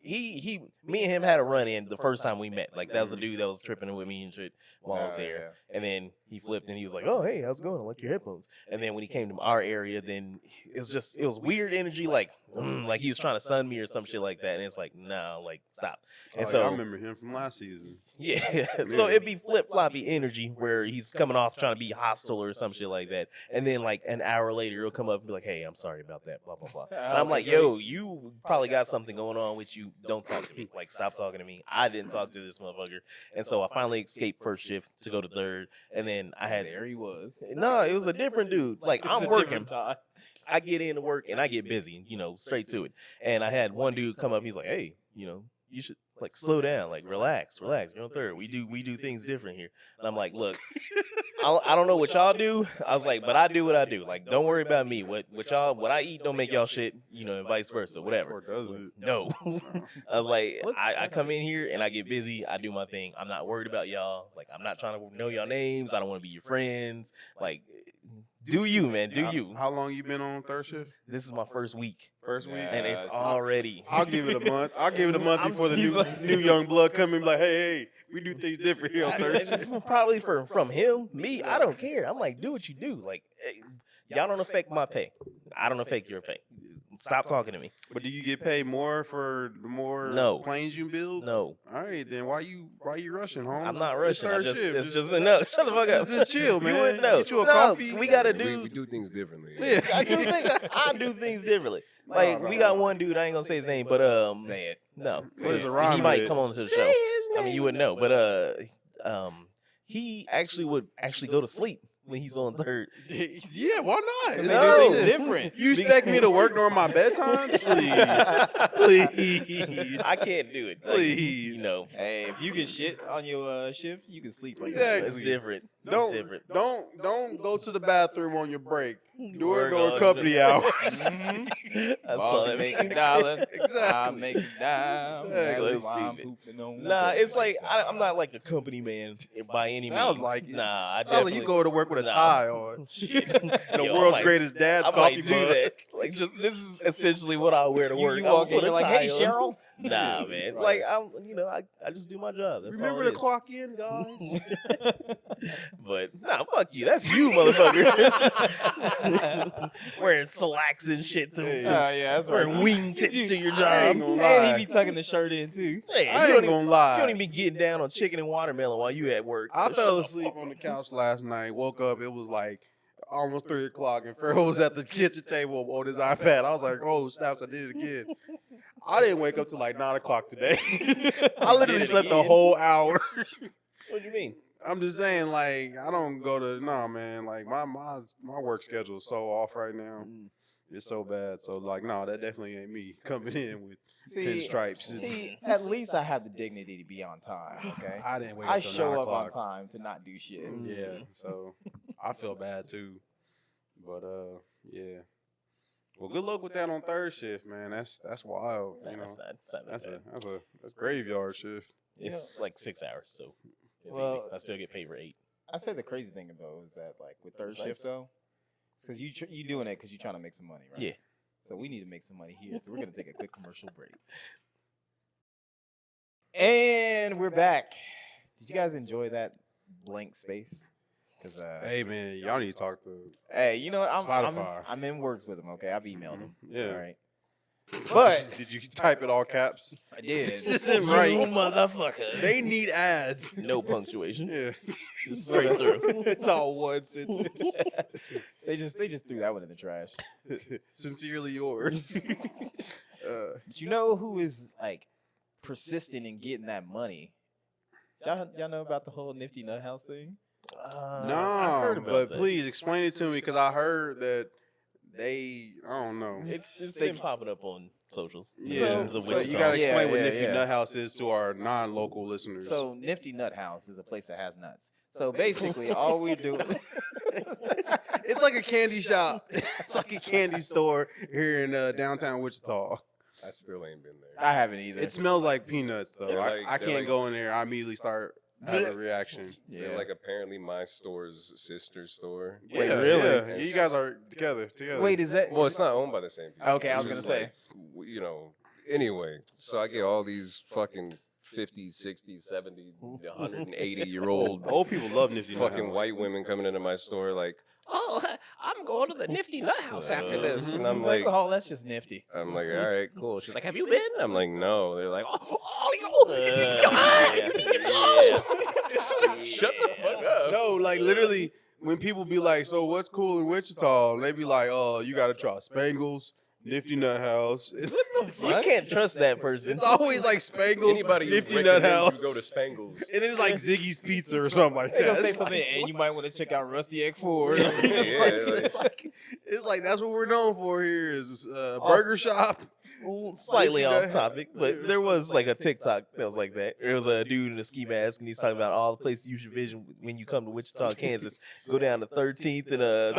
he me and him had a run in the first time we met. Like that was the dude that was tripping with me and shit while I was there. And then he flipped and he was like, "Oh, hey, how's it going? I like your headphones." And then when he came to our area, then it was weird energy, like he was trying to sun me or some shit like that. And it's like, nah, like stop. And Oh, so yeah, I remember him from last season. yeah, so it'd be flip floppy energy where he's coming off trying to be hostile or some shit like that, and then like an hour later he'll come up and be like, "Hey, I'm sorry about that," blah blah blah. And I'm like, "Yo, you probably got something going on with you. Don't talk to me. Like, stop talking to me. I didn't talk to this motherfucker." And so I finally escaped first shift to go to third, and then I had There he was. no, it was a different dude. Like I'm It's a working. different time. I get into work and I get busy, straight to it. And I had one dude come up. He's like, "Hey, you should like slow down, like relax. You're on third. We do things different here." And I'm like, "Look, I don't know what y'all do." I was like, "But I do what I do. Like, don't worry about me. What I eat don't make y'all shit, and vice versa, whatever." Or does it? No, I was like, I come in here and I get busy. I do my thing. I'm not worried about y'all. Like, I'm not trying to know y'all names. I don't want to be your friends. Like, do you, man? Do you? How long you been on third shift? This is my first week, First week. and it's Yes. already. I'll give it a month. I'll give it a month I'm- before the he's new like- new young blood come in. Like, hey, we do things different here on third shift. Probably from him. Me, I don't care. I'm like, do what you do. Like, y'all don't affect my pay. I don't affect your pay. Stop talking to me. But do you get paid more for the more No. planes you build? No, All right, then why you rushing, home? I'm not rushing. It's just no. no. Shut the fuck up. Just chill, man. You wouldn't know. Get you a No, coffee. We gotta We do. do things differently. Yeah. I do things differently. Like we got one dude. I ain't gonna say his name, but Say it. no. What is the He rhyme might with? come on to the show. I mean, you wouldn't know, but he actually would go to sleep when he's on third. Yeah, why not? It's No. good. Different. You expect me to work during my bedtime? Please. I can't do it. Like, Please. Hey, if you get shit on your shift, you can sleep. Like Exactly. It's different. Don't, It's different. don't go to the bathroom on your break. Do Work it during on company the- hours. I saw Boss that. making dollars. Exactly. I'm making down. Exactly. That's why I'm Stupid. pooping on Nah, toes. it's like I'm not like a company man by any Sounds means. like it. Nah, I Sounds like definitely. you go to work with a Nah. tie on. Shit. And the Yo, I world's might- greatest dad I coffee might do mug. that. Like, just this is essentially what I wear to work. You I will walk in, put a you're like, tie "Hey, on." Cheryl." Nah, man. Like I just do my job. That's Remember all to it is. clock in, guys. But nah, fuck you. That's you, motherfucker. Wearing slacks and shit Oh, to yeah, that's right. wearing wingtips to your I ain't job. gonna And lie. he be tucking the shirt in too. Hey, I you ain't don't gonna even, lie. you don't even be getting down on chicken and watermelon while you at work. I So fell shut asleep on the couch last night. Woke up. It was like almost 3 o'clock, and Pharaoh was at the kitchen table on his iPad. I was like, oh, snaps, I did it again. I didn't wake up till like 9 o'clock today. I literally slept the whole hour. What do you mean? I'm just saying, like, I don't go to, nah, man. Like, my work schedule is so off right now. It's so bad. So, like, no, that definitely ain't me coming in with pinstripes. See, at least I have the dignity to be on time. Okay, I didn't wake up I till show 9 up on o'clock. time to not do shit. Yeah, so I feel bad too. But yeah. Well, good luck with that on third shift, man. That's wild. You know, It's not that bad. that's graveyard shift. It's like 6 hours, so it's Well, easy. I still get paid for 8. I say the crazy thing though is that like with third It's nice. shift though, it's because you doing it because you're trying to make some money, right? Yeah. So we need to make some money here. So we're gonna take a quick commercial break. And we're back. Did you guys enjoy that blank space? Because Hey, man, y'all need to talk to. hey, you know what? Spotify. I'm in works with them. Okay, I've emailed them. Yeah. All right. But Did you type it all caps? I did. This isn't right. You motherfucker. They need ads. No punctuation. Yeah. Just straight through. It's all one sentence. they just threw that one in the trash. Sincerely yours. But you know who is like persistent in getting that money? Y'all know about the whole Nifty Nut House thing? No, I heard about but that. please explain it to me because I heard that I don't know. It's been popping up on socials. Yeah, It's a so witch you hunt. gotta explain what Yeah, Nifty yeah. Nut House is to our non-local listeners. So Nifty Nut House is a place that has nuts. So basically, all we do. it's like a candy shop. It's like a candy store here in downtown Wichita. I still ain't been there. I haven't either. It smells like peanuts though. They're I like- I they're can't like- go in there. I immediately start having a reaction. They're like apparently my store's sister store. Wait, Yeah, really? Yeah. You guys are together. Wait, is that? Well, it's not owned by the same people. Okay, I was It's gonna just say. like, you know, anyway, so I get all these fucking 50, 60, 70, 180-year-old Old people love Nifty Nut fucking House. white women coming into my store like, oh, I'm going to the Nifty Nut House after this. And I'm He's like, oh, that's just nifty. all right, cool. She's like, have you been? I'm like, no. They're like, Shut the fuck up. No, like literally, when people be like, "So what's cool in Wichita?" And they be like, "Oh, you gotta try Spangles, Nifty Nut House." You can't trust that person. It's always like Spangles, anybody Nifty who Nut recommends House, you go to Spangles. and then it's like Ziggy's Pizza or something like They that. gonna say It's something, like- and you might want to check out Rusty Egg Ford. it's like that's what we're known for here is burger shop. Slightly Nifty Nut off topic, but there was like a TikTok that was like that. There was a dude in a ski mask, and he's talking about all the places you should visit when you come to Wichita, Kansas. Go down to 13th and yeah,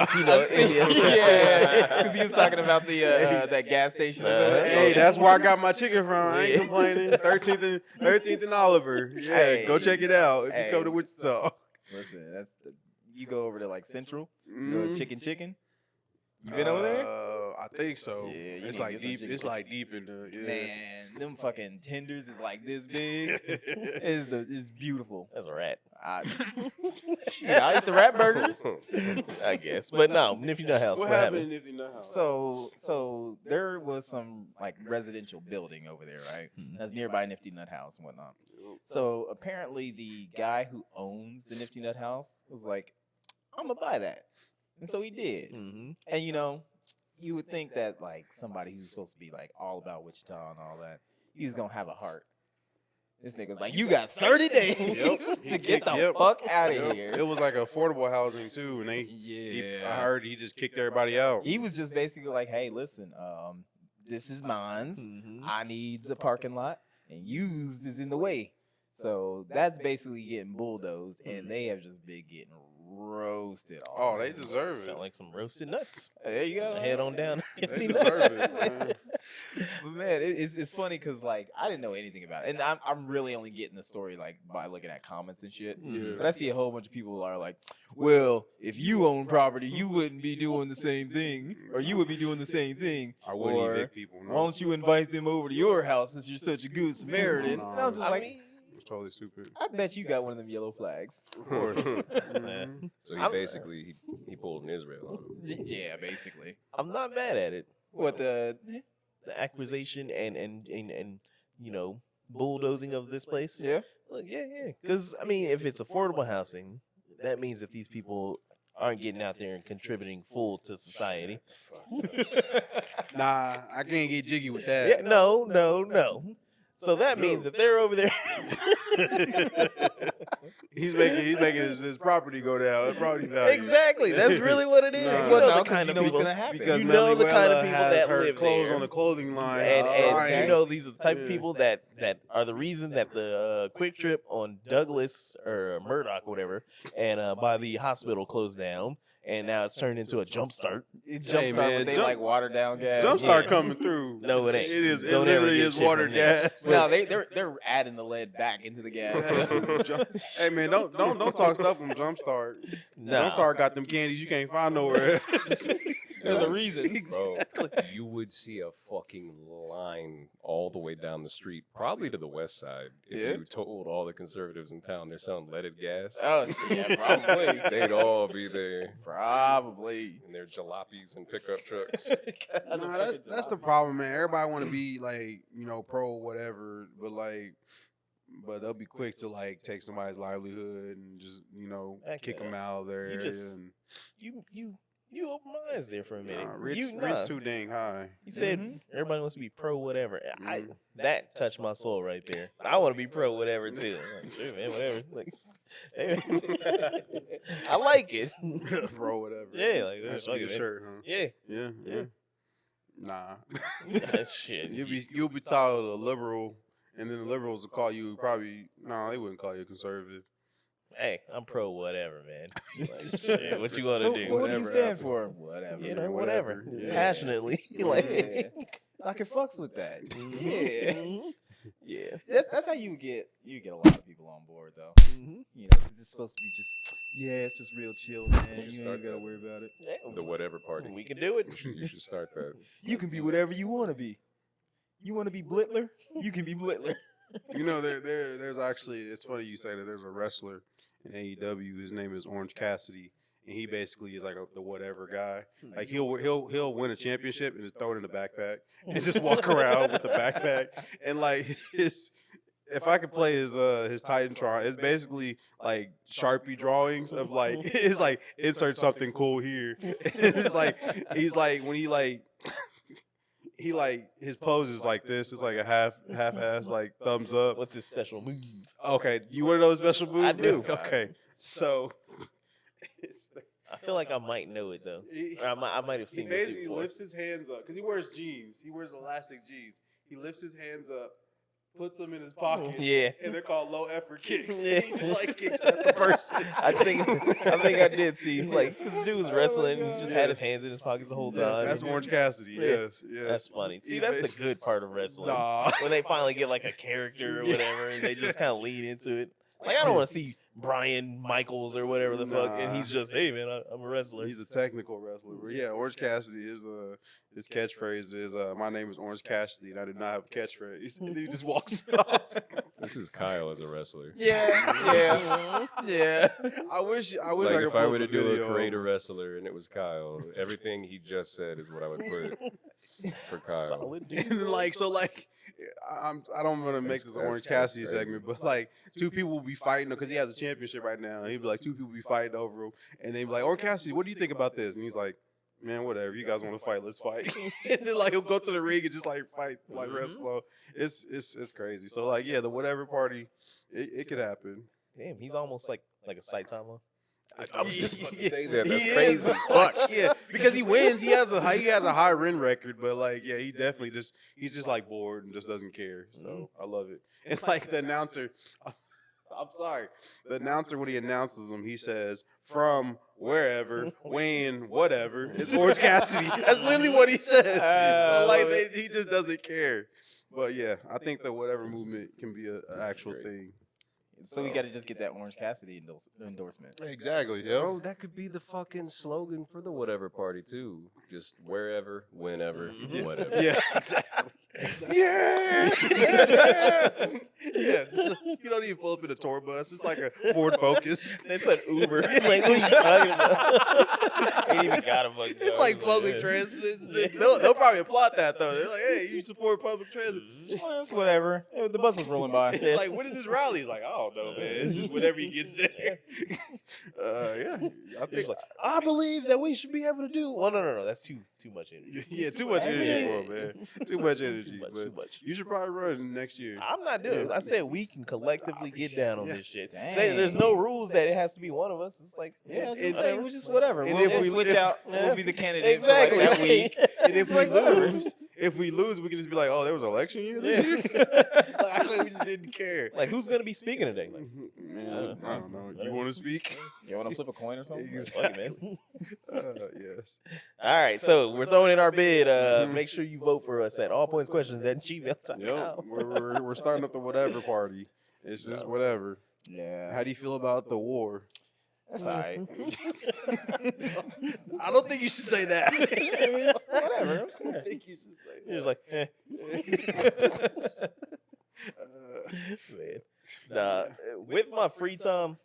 because he was talking about the that gas station. Hey, that's where I got my chicken from. I ain't complaining. 13th and Oliver. Yeah, Hey. go check it out if Hey. you come to Wichita. Listen, you go over to like Central, Mhm. go to Chicken. You been over there? I think so. Yeah, you need it's to like get some deep. chicken. It's like deep in the. Yeah. Man, them fucking tenders is like this big. It's beautiful. That's a rat, Shit, I eat the rat burgers. I guess. But no, Nifty Nut House. What happened in Nifty Nut House? So there was some like residential building over there, right? Mhm. That's nearby Nifty Nut House and whatnot. So apparently the guy who owns the Nifty Nut House was like, I'm gonna buy that. And so he did. Mm-hmm. And you know, you would think that like somebody who's supposed to be like all about Wichita and all that, he's gonna have a heart. This nigga's like, you got 30 days to get the Yep. fuck out of Yep. here. It was like affordable housing too, and I heard he just kicked everybody out. He was just basically like, hey, listen, this is mine's. Mm-hmm. I needs a parking lot, and used is in the way. So that's basically getting bulldozed, and they have just been getting roasted. All Oh, they deserve it. Sound like some roasted nuts. There you go. Head on down. They deserve it, man. But man, it's funny because like I didn't know anything about it, and I'm really only getting the story like by looking at comments and shit. Yeah. But I see a whole bunch of people who are like, well, if you own property, you wouldn't be doing the same thing, or you would be doing the same thing. I wouldn't Or, evict people. No. why don't you invite them over to your house since you're such a good Samaritan? No. And I'm just like, It's totally stupid. I bet you got one of them yellow flags. Of course. Yeah. So he I'm- basically he pulled an Israel on him. Yeah, basically. I'm not mad at it. What the? The acquisition and you know bulldozing of this place. Yeah. Look, yeah. Because I mean, if it's affordable housing, that means that these people aren't getting out there and contributing full to society. Nah, I can't get jiggy with that. Yeah, no. So that means if they're over there, He's making his property go down. His property value. exactly. That's really what it is. Nah. You Well, know no, the 'cause kind you of know what's people, gonna happen. Because you know the kind of Manuela people has that her live clothes there. on the clothing line, and Ryan. you know these are the type of Yeah. people that are the reason that the Quick Trip on Douglas or Murdoch or whatever and by the hospital closed down, and now it's turned into a jump start. It Hey, jumpstart man, with they jump- like watered down gas. Jumpstart Yeah. coming through. No, it ain't. It is. It Don't ever literally get is shit from watered there. gas. No, they're adding the lead back into the gas. Hey man, don't talk stuff on Jumpstart. Nah. Jumpstart got them candies you can't find nowhere else. There's a reason. Bro, you would see a fucking line all the way down the street, probably to the west side, if Yeah. you told all the conservatives in town they're selling leaded gas. Oh, yeah, probably. They'd all be there Probably. in their jalopies and pickup trucks. Nah, that's the problem, man. Everybody want to be like, pro whatever, but they'll be quick to like take somebody's livelihood and just, Heck kick yeah. them out of their You area. just- And, You open my eyes there for a minute. Rich Nah. too dang high. He said everybody wants to be pro whatever. That touched my soul right there. I want to be pro whatever too. I'm like, sure, man, whatever. Like, hey, man. I like it. Bro, whatever. Yeah, like That's fuck a it, good man. shirt, huh? Yeah. Yeah, Yeah. yeah. Nah. That shit. You'll be titled a liberal, and then the liberals will call you probably. No, they wouldn't call you a conservative. Hey, I'm pro whatever, man. Like, shit, what you gonna So, do? so what do you Whatever stand happened. for? Whatever. You know, whatever. Yeah. Passionately, like. I can fucks with that. Yeah. Mhm. Yeah. That's how you get a lot of people on board though. Mhm. You know, 'cause it's supposed to be just it's just real chill, man. should You start ain't gotta that. worry about it. Yeah, The whatever party. we can do it. You should start that. You can be whatever you want to be. You want to be Blitler? You can be Blitler. There's actually. It's funny you say that. There's a wrestler in AEW. His name is Orange Cassidy, and he basically is like the whatever guy. Like he'll win a championship and just throw it in the backpack and just walk around with the backpack. And like if I could play his Titantron, it's basically like Sharpie drawings of like it's like insert something cool here. And it's like he's like when he like his pose is like this. It's like a half-ass like thumbs up. What's his special move? Okay, you want to know his special move? I do. Okay, so I feel like I might know it though. he, Or I might have he seen this basically dude before. lifts his hands up because he wears jeans. He wears elastic jeans. He lifts his hands up, puts them in his pockets. Yeah. and they're called low effort kicks. Yeah. He just like kicks at the person. I think I did see like this dude was wrestling and just had Yeah. his hands in his pockets the whole Yes, time. that's Orange Cassidy. Yeah. Yes, yes. That's funny. See, He that's the basically- good part of wrestling. Nah. When they finally get like a character or Yeah. whatever, and they just kind of lean into it. Like I don't want to see Brian Michaels or whatever the fuck, and Nah. he's just, hey man, I'm a wrestler. He's a technical wrestler. But yeah, Orange Cassidy is his catchphrase is my name is Orange Cassidy and I do not have a catchphrase. And then he just walks off. This is Kyle as a wrestler. Yeah. Yeah. I wish Like I could if I pull were up to a do video. a create a wrestler and it was Kyle, everything he just said is what I would put for Kyle. Solid dude. And like so like I don't want to make this an Orange Cassidy crazy. segment, but like two people will be fighting because he has a championship right now. And he'd be like, two people be fighting over him, and they'd be like, Orange Cassidy, what do you think about this? And he's like, man, whatever. You guys want to fight? Let's fight. And then like he'll go to the ring and just like fight, like wrestle. It's crazy. So like yeah, the whatever party, it could happen. Damn, he's almost like a Saitama. I was just about to say that. He That's is. crazy. Fuck yeah, because he wins. He has a high win record, but like yeah, he definitely he's just like bored and just doesn't care. So I love it. And like the announcer, I'm sorry, the announcer when he announces him, he says from wherever, when, whatever. It's Orange Cassidy. That's literally what he says. So like he just doesn't care. But yeah, I think the whatever movement can be an actual great. thing. So we got to just get that Orange Cassidy endorsement. Exactly. Yeah. Bro, that could be the fucking slogan for the whatever party too. Just wherever, whenever, Mhm. whatever. Yeah. Exactly. Yeah. Yeah. You don't even pull up in a tour bus. It's like a Ford Focus. It's an Uber. Like, what are you talking about? Ain't even got a fucking It's car. like public Yeah. transit. They'll probably applaud that though. They're like, "Hey, you support public transit." Well, it's whatever. The bus was rolling by. It's like, "When is his rally?" He's like, "I don't know, man. It's just whenever he gets there." Yeah, I He's think. like, I believe that we should be able to do. Well, no. That's too much energy. Yeah, too much energy for him, man. Too much energy. Too but much. You should probably run next year. I'm not doing it. I said we can collectively get down on Yeah. this shit. Dang. There's no rules that it has to be one of us. It's like, Yeah, And- just say it was just whatever. and We'll, if we'll we- switch if- out. We'll be the candidate exactly. for like that week. And if we lose, we can just be like, "Oh, there was an election year this year." Like, actually, we just didn't care. Like, who's gonna be speaking today? Like, Man, I don't know. You want to speak? You want to flip a coin or something? fuck it, man. Yes. All right, so we're throwing in our bid. Make sure you vote for us at allpointsquestions@gmail.com. Yep. We're starting up the whatever party. It's just whatever. Yeah. How do you feel about the war? That's all right. I don't think you should say that. Whatever. I think you should say You're that. just like, man. Nah, with my free time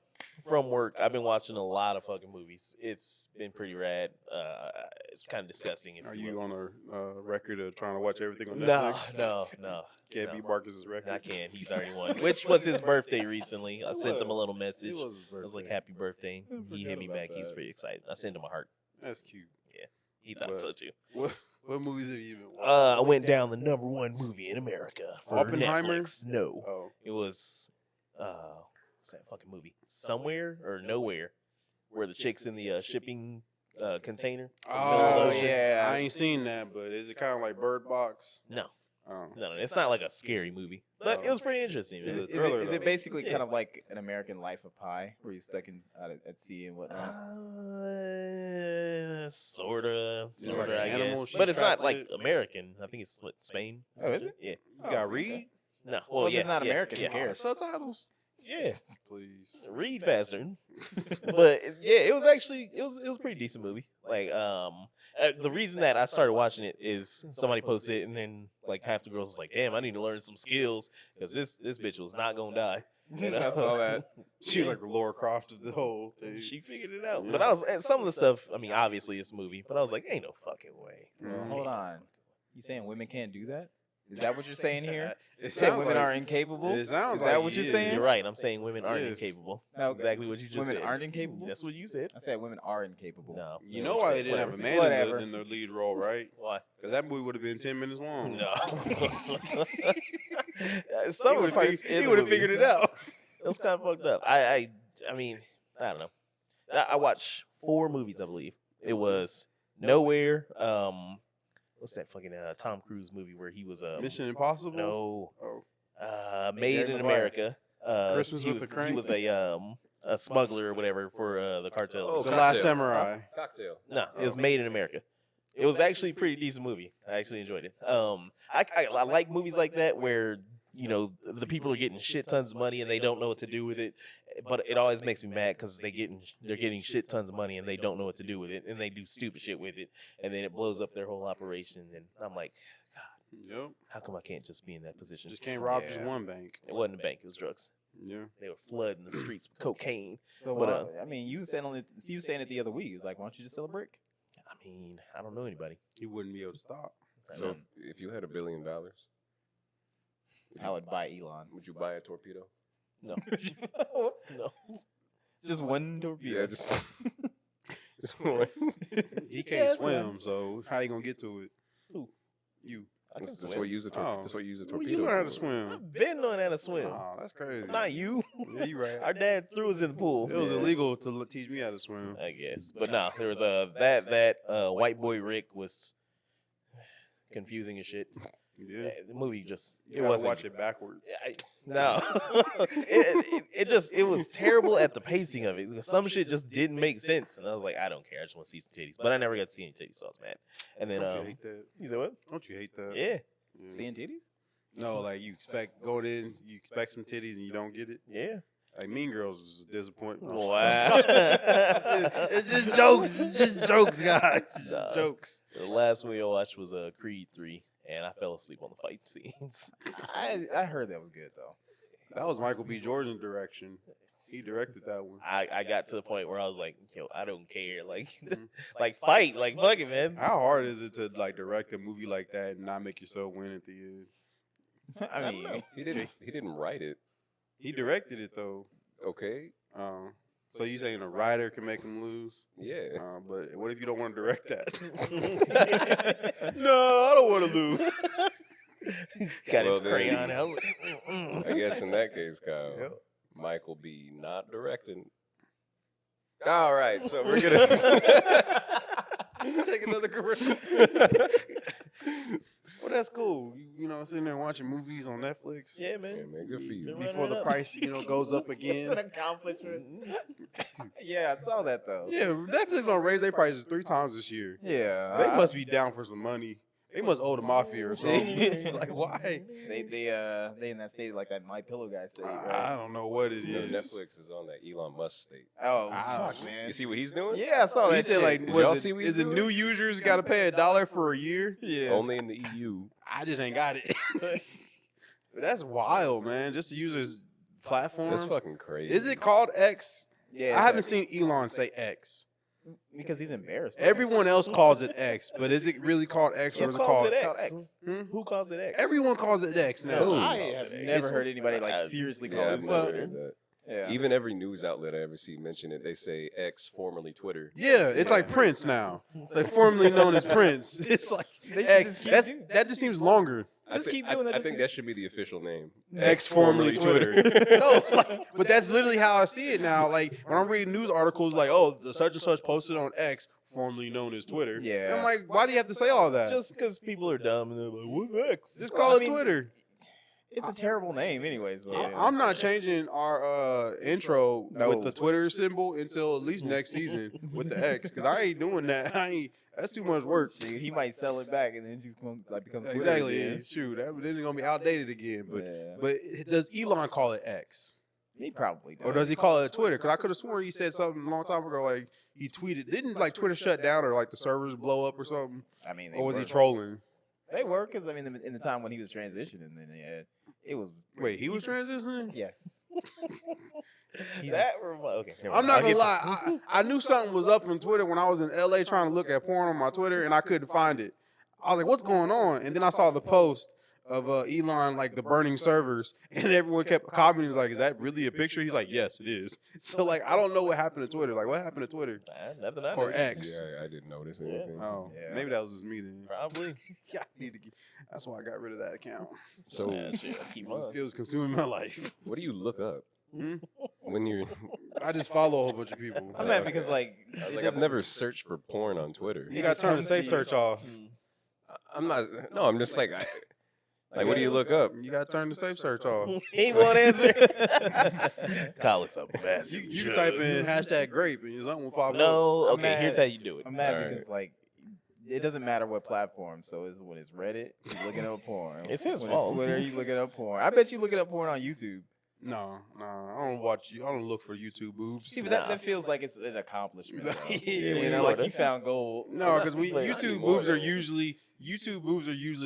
from work, I've been watching a lot of fucking movies. It's been pretty rad. It's kind of disgusting. If Are you you will. on a record of trying to watch everything on No, Netflix? no. Can't no. beat Marcus's record. I can. He's already won. Which was his birthday recently. I sent him a little message. It was his I was like, birthday. "Happy birthday!" He forgot hit me about back. He's that. pretty excited. I sent him a heart. That's cute. He thought But- so too. What movies have you been watching? I went down the #1 movie in America for Oppenheimer? Netflix. No, Oh, it was what's that fucking movie? Somewhere or Nowhere, where the chick's in the shipping container. oh Ocean. yeah. I ain't seen that, but is it kind of like Bird Box? No, Oh. no, it's not like a scary movie, but it was pretty interesting. Is Man. it- Is thriller, it though. basically Yeah. kind of like an American Life of Pi, where he's stuck in at sea and whatnot? Sorta, Is it like I an animal guess, she's but it's not trapped like with? American. I think it's what, Spain. Oh, is it? Yeah. You got Reed? No. Well, if yeah, it's not yeah, American, who yeah. cares? Subtitles? Yeah. Please. Read faster. But yeah, it was actually it was a pretty decent movie. Like the reason that I started watching it is somebody posted it and then like half the girls was like, "Damn, I need to learn some skills because this bitch was not gonna die." You know? I saw that. She was like the Laura Croft of the whole thing. She figured it out. But I was and some of the stuff. I mean, obviously it's a movie, but I was like, "Ain't no fucking way." Well, hold on. You saying women can't do that? Is that what you're saying here? It You say sounds women like- are incapable? It sounds Is that like what you're he saying? is. You're right. I'm saying women aren't Yes. incapable. No, Exactly what you just women said. aren't incapable? That's what you said. I said women are incapable. No. You know why they didn't have a man Whatever. in the lead role, right? Why? Because that movie would have been 10 minutes long. No. He Some of would the parts have in the movie- figured it out. It was kind of fucked up. I mean, I don't know. I watched 4 movies, I believe. It was Nowhere. What's that fucking Tom Cruise movie where he was Mission Impossible? no Oh. Made Jerry in Maguire. America. Christmas he with was, the Cranks? He was a smuggler or whatever for the cartels. Oh, The Cocktail. Last Samurai. Cocktail. No, it was Made in America. It was actually a pretty decent movie. I actually enjoyed it. I like movies like that where you know the people are getting shit tons of money and they don't know what to do with it. But it always makes me mad because they're getting shit tons of money and they don't know what to do with it and they do stupid shit with it and then it blows up their whole operation and I'm like, Yep. how come I can't just be in that position? Just can't rob just Yeah. one bank. It wasn't a bank; it was drugs. Yeah. They were flooding the streets with cocaine. So, But, I mean, you were saying it the other week. It was like, why don't you just sell a brick? I mean, I don't know anybody. He wouldn't be able to stop. I So know. if you had $1 billion, I would buy Elon. would you buy a torpedo? No, no. Just one torpedo. Yeah, just one. He Yeah, can't that's swim, so how you gonna get to it? Who? You. I can That's swim. what you use a Oh. that's what you use a Well, torpedo. you learn how to for. swim. I've been knowing how to swim. Oh, that's crazy. Not you. Yeah, you right. Our dad threw us in the pool. It was Yeah. illegal to teach me how to swim. I guess, but no, there was that white boy Rick was confusing as shit. Yeah. The movie just You it gotta wasn't. watch it backwards. No, it was terrible at the pacing of it. Some shit just didn't make sense, and I was like, I don't care. I just want to see some titties, but I never got to see any titties, so I was mad. And then Don't you hate that? you said what? Don't you hate that? Yeah, Yeah. Seeing titties? No, like you expect going in, you expect some titties and you don't get it. yeah. Like Mean Girls is a disappointment. Wow. It's just jokes. It's just jokes, guys. It's just Nah. jokes. The last movie I watched was Creed 3, and I fell asleep on the fight scenes. I heard that was good though. That was Michael B. Jordan's direction. He directed that one. I got to the point where I was like, yo, I don't care. Like, like fight. Like, fuck it, man. How hard is it to like direct a movie like that and not make yourself win at the end? I don't mean, know. He didn't write it. He directed it though. Okay. So you saying a writer can make him lose? Yeah. But what if you don't want to direct that? No, I don't want to lose. Got his Well, then- crayon out. I guess in that case, Kyle, Yep. Michael B. not directing. All right, so we're gonna Take another commercial. Well, that's cool. You know, sitting there watching movies on Netflix. Yeah, man. Yeah, man, good for you. Been Before running the up. price, goes up it's again. an accomplishment. Yeah, I saw that though. Yeah, Netflix gonna raise their prices 3 times this year. Yeah, They must be down for some money. They must owe the mafia or something. Like why? They in that state like that My Pillow guy state. I Right? don't know what it You know, is. Netflix is on that Elon Musk state. Oh Wow. fuck, man. You see what he's doing? Yeah, I saw You that. said shit. like, Did y'all was see it, what he's is it doing? new users got to pay $1 for a year? yeah. Only in the E EU. I just ain't got it. That's wild, man. Just to use his platform. That's fucking crazy. Is it called X? Yeah, I haven't seen Elon say X. because he's embarrassed. by Everyone else calls it X, but is it really called X or Who is it calls called it it. X? It's called Hmm? Who calls it X? Everyone calls it X now. Who? I calls have it X. never It's- heard anybody like I- seriously Yeah, call I've it never Twitter. heard that. Yeah. Even every news outlet I ever see mention it, they say X, formerly Twitter. Yeah, it's like Prince now. Like formerly known as Prince. It's like They should X. just keep doing That just seems longer. Just keep doing that. I think that should be the official name. X formerly Twitter. No, like, but that's literally how I see it now. Like when I'm reading news articles, like, oh, the such and such posted on X, formerly known as Twitter. Yeah. And I'm like, why do you have to say all that? Just because people are dumb and they're like, what's X? Just call I it mean, Twitter. It's a terrible name, anyways. So, I'm not changing our intro No. with the Twitter symbol until at least next season with the X, because I ain't doing that. That's too much work. Shoot, he might sell it back and then just becomes Twitter Exactly. again. Shoot, then it's gonna be outdated again. But Yeah. but does Elon call it X? He probably does. Or does he call it Twitter? Because I could have sworn he said something a long time ago, like he tweeted. Didn't like Twitter shut down or like the servers blow up or something? I mean, they Or was he were. trolling? They were because I mean, in the time when he was transitioning, then it was. Wait, he was transitioning? Yes. That okay. never I'm mind. not I'll gonna get lie. I knew something was up on Twitter when I was in LA trying to look at porn on my Twitter and I couldn't find it. I was like, "What's going on?" And then I saw the post of Elon like the burning servers, and everyone kept commenting, "Is like, is that really a picture?" He's like, "Yes, it is." So like, I don't know what happened to Twitter. Like, what happened to Twitter? Nothing I Or noticed. X. Yeah, I didn't notice Yeah. anything. Oh, Yeah. maybe that was just me then. Probably. Yeah, I need to get, that's why I got rid of that account. So, Yeah, shit, keep on. It was consuming my life. what do you look up Hmm? when you're? I just follow a whole bunch of people. I'm mad because I like, was it like, I've doesn't- never searched for porn on Twitter. You got to turn the safe search off. I'm not. No, I'm just like, like, what do you look up? You got to turn the safe search off. He won't answer. Call us a massive You can type in judge. hashtag grape and something will pop up. No, I'm okay, mad. here's how you do it. I'm mad Alright. because like. It doesn't matter what platform. So it's when it's Reddit, he's looking up porn. It's his when fault. It's Twitter, you looking up porn. I bet you looking up porn on YouTube. No, I don't watch you. I don't look for YouTube boobs. See, but Nah. that feels like it's an accomplishment. Though. Yeah, You know, sorta. like you found gold. No, because we Like, YouTube anymore, boobs are though. usually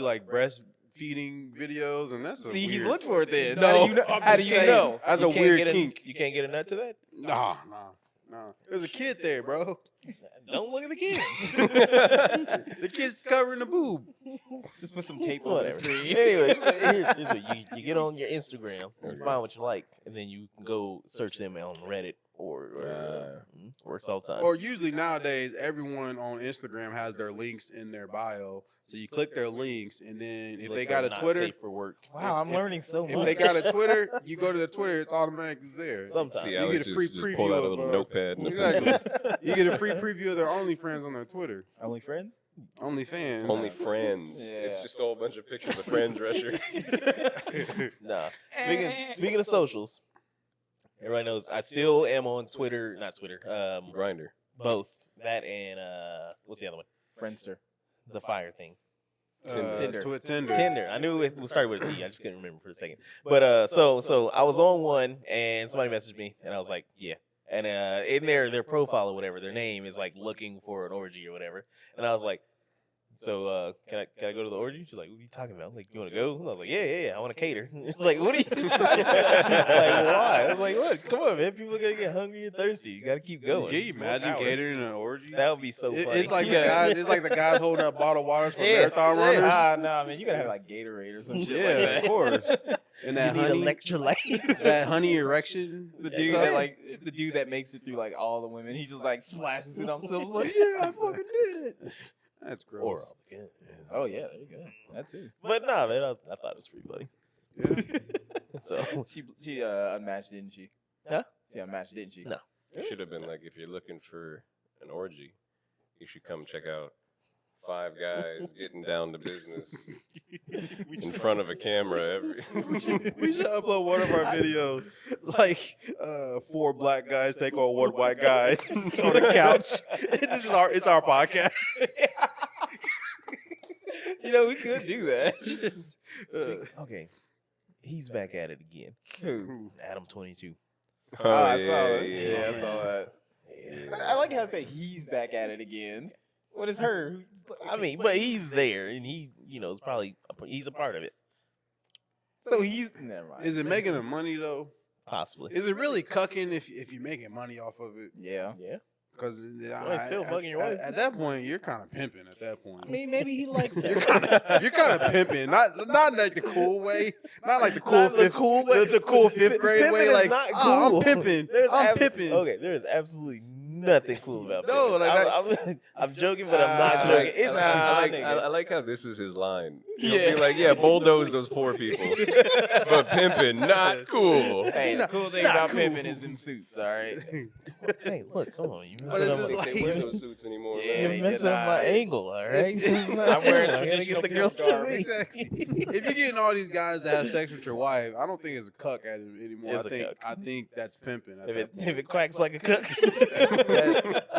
like breastfeeding videos, and that's a See, he's weird. looked for it then. No, how do you know? I'm How do just you saying, know? That's You a can't weird get kink. You can't get a nut to that? Nah. There's a kid there, bro. Don't look at the kid. The kid's covering the boob. Just put some tape on the Whatever. screen. Anyway, here's what you get on your Instagram, you find what you like, and then you can go search them on Reddit or works all the time. Or usually nowadays, everyone on Instagram has their links in their bio. So you click their links, and then if they Look got a up, not Twitter, safe for work. Wow, I'm learning so much. if they got a Twitter, you go to the Twitter, it's automatically there. Sometimes. See, You Alex get a free just preview pulled out a of, little notepad. And Exactly. You get a free preview of their OnlyFans on their Twitter. Only friends? OnlyFans. Only friends. Yeah. It's just a whole bunch of pictures of friends, Drescher. Nah. Speaking of socials, everybody knows I still am on Twitter, not Twitter, Grinder. both that and what's the other one? Friendster. The fire thing. Tinder. Tinder. Tinder. I knew it started with a T. I just couldn't remember for a second. But so I was on one and somebody messaged me and I was like, yeah. And in their profile or whatever, their name is like looking for an orgy or whatever. And I was like, So can I go to the orgy? She's like, what are you talking about? Like, you want to go? I was like, yeah. I want to cater. It's like, what are you talking about? Like, why? I was like, look, come on, man. People are gonna get hungry and thirsty. You got to keep going. Can you imagine More power. catering an orgy? That would be so funny. It's like the guys. It's like the guys holding up bottled waters for marathon runners. Nah, man, you gotta have like Gatorade or some shit Yeah, like that. of course. And that you need honey, electrolytes. that honey erection. The dude that like the dude that makes it through like all the women, he just like splashes it on himself. Like, yeah, I fucking did it. That's Or gross. Oh yeah, there you go. That too. But nah, man, I thought it was pretty funny. So She unmatched, didn't she? Huh? She unmatched, didn't she? No. It should have been like, if you're looking for an orgy, you should come check out 5 guys getting down to business in front of a camera. We should upload one of our videos, like 4 black guys take on 1 white guy on the couch. It's our podcast. You know, we could do that. Just, okay, he's back at it again. Who? Adam 22. Oh, I yeah, saw it. yeah, Yeah, I yeah. saw that. I like how I say he's back at it again. What is her? I mean, but he's there, and he, is probably he's a part of it, So he's never mind. is it making him money though? possibly. Is it really cucking if you're making money off of it? Yeah. Yeah. Because it's still fucking your wife. At that point, you're kind of pimping. At that point, I mean, maybe he likes you're that. kind of pimping. Not like the cool way. Not like the cool Not the fifth cool way. The cool 5th grade Pimping way. is Like, not oh, cool. I'm pimping. I'm pimping. Okay, there is absolutely nothing cool about No, pimping. like I'm joking, but I'm not I joking. like, It's I like how this is his line. He'll Yeah. be like, yeah, bulldoze those poor people. But pimping, not cool. Hey, the cool thing not about cool. pimping is them suits, all right? hey, look, come on, you But messing it's up just my, Like, like- they wear those suits anymore. Yeah, you're he messing did up my not. angle, all right? It's not- I'm wearing I gotta traditional get the girls pimp to garb. me. Exactly. If you're getting all these guys to have sex with your wife, I don't think it's a cuck at it anymore. It's a cuck. I think that's pimping. At If that it point. if it quacks like a cook,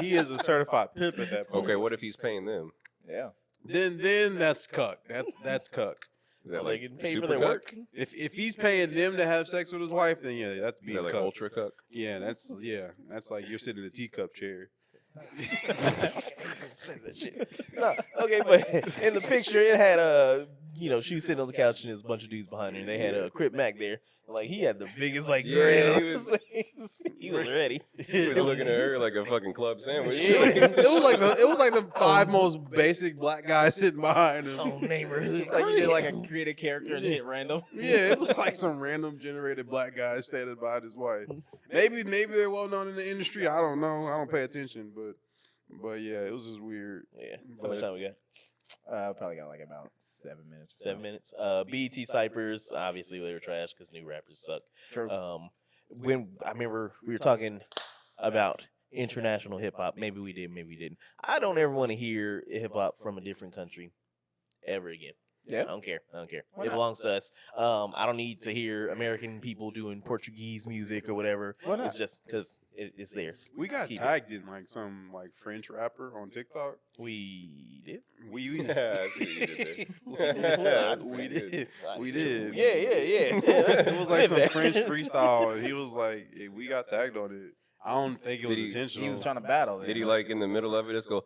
He is a certified pimp at that point. Okay, what if he's paying them? Yeah. Then that's cuck. That's cuck. Is that they like can pay super for their cuck? work. If he's paying them to have sex with his wife, then yeah, that's Is being that like cuck. ultra cuck? Yeah, that's like you're sitting in a teacup chair. Say that shit. No, okay, but in the picture it had she was sitting on the couch and there's a bunch of dudes behind her and they had a Crip Mac there. Like he had the biggest Yeah, grin. on he his was- face. He was ready. He was looking at her like a fucking club sandwich. Yeah. It was like the 5 most basic black guys sitting behind him. Oh, neighborhood. It's like you did like a create a character and hit random. Yeah, it was like some random generated black guy standing by his wife. Maybe they're well known in the industry. I don't know. I don't pay attention, but yeah, it was just weird. Yeah. How much time we got? Probably got like about 7 minutes. or so. 7 minutes. BET Cypers, obviously they were trash because new rappers suck. True. When I remember we were talking about international hip hop, maybe we did, maybe we didn't. I don't ever want to hear hip hop from a different country ever again. Yeah. I don't care. Why It not? belongs to us. I don't need to hear American people doing Portuguese music or whatever. Why not? It's just because it's theirs. We got Keep it. tagged in like some like French rapper on TikTok. We did. We Yeah, I see what you did there. we did. We did. Yeah. It was like some Bit French bad. freestyle, and he was like, hey, "We got tagged on it." I don't think it was Did he- intentional. He was trying to battle. Did he like in the middle of it just go,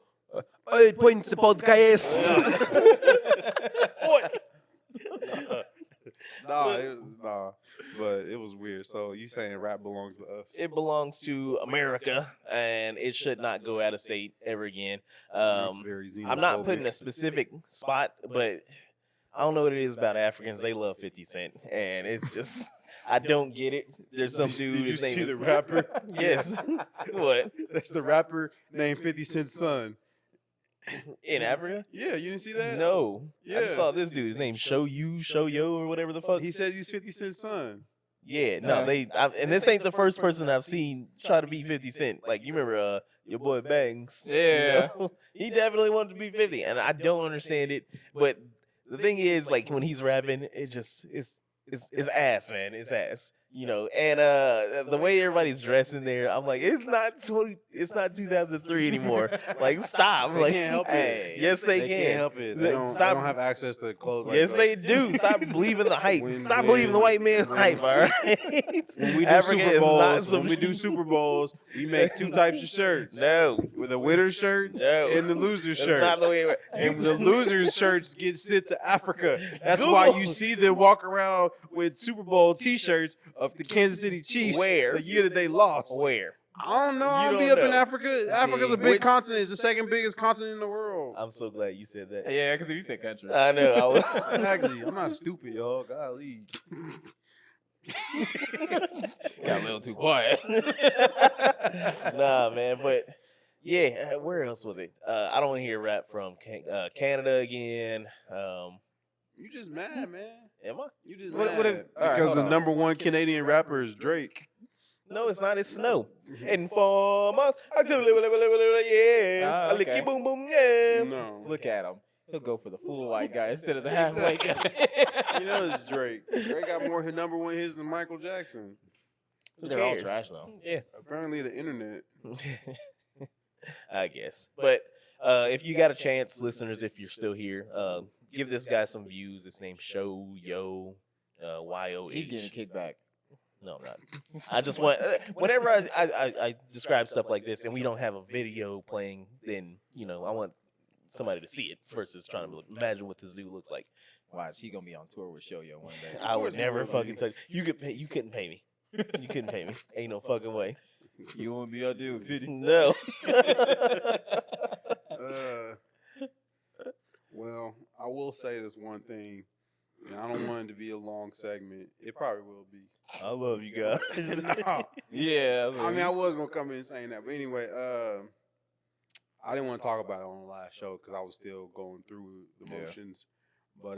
Oi, points podcast. Nah, but it was weird. So you saying rap belongs to us? It belongs to America, and it should not go out of state ever again. It's very I'm not xenophobic. putting a specific spot, but I don't know what it is about Africans. They love 50 Cent, and it's just I don't get it. There's some dude. Did you his name see is the rapper? Yes. What That's the rapper named 50 Cent's son. in Africa? Yeah, you didn't see that? No. I Yeah. just saw this dude. His name Show Yo, or whatever the fuck. He said he's 50 Cent's son. Yeah, no, and this ain't the first person I've seen try to be 50 Cent. Like, you remember your boy Bangs? Yeah. You know? He definitely wanted to be 50, and I don't understand it. But the thing is, like, when he's rapping, it just it's ass, man. It's ass. You know, and the way everybody's dressed in there, I'm like, it's not 2003 anymore. Like, stop. They Like, can't help it. yes, they can. Can't help it. They don't, Stop. they don't have access to clothes like Yes, that. they do. Stop believing the hype. When- Stop when- believing the white man's when- hype. All right. When we do Africa Super is not Bowls, some- when we do Super Bowls, we make two types of shirts. No, With the winner's shirts No. and the loser's that's shirt. not the way. It works. And the losers' shirts get sent to Africa. That's Google. why you see them walk around with Super Bowl T-shirts of the Kansas City Chiefs Where? the year that they lost. Where? I don't know. I'll You be don't up in know. Africa. Africa's a big Which- continent. It's the second biggest continent in the world. I'm so glad you said that. Yeah, because if you said country. I know. I was, Exactly. I'm not stupid, y'all. Golly. Got a little too quiet. nah, man. But yeah, where else was it? I don't want to hear rap from Canada again. You just mad, man. Am I? You just What- mad. what if- all right, because hold the on. number one Canadian rapper is Drake. No, it's not. It's Snow. Informer. Yeah. Ah, okay. Licky boom boom. Yeah. No. Look at him. He'll go for the full white guy instead of the half white guy. You know it's Drake. Drake got more number one hits than Michael Jackson. Who They're all cares? trash though. Yeah. Apparently the internet. I guess. But if you got a chance, listeners, if you're still here, give this guy some views. His name's Show Yo YOH. He's getting a kickback. No, I'm not. I just want whenever I describe stuff like this and we don't have a video playing, then I want somebody to see it versus trying to imagine what this dude looks like. Watch, he gonna be on tour with Show Yo one day. I would course he never will. fucking touch. You couldn't pay me. You couldn't pay me. Ain't no fucking way. You want to be out there with 50? No. Well, I will say this one thing, and I don't want it to be a long segment. It probably will be. I love you guys. No. Yeah. I mean, I was gonna come in saying that, but anyway, I didn't want to talk about it on the last show because I was still going through the Yeah. motions. But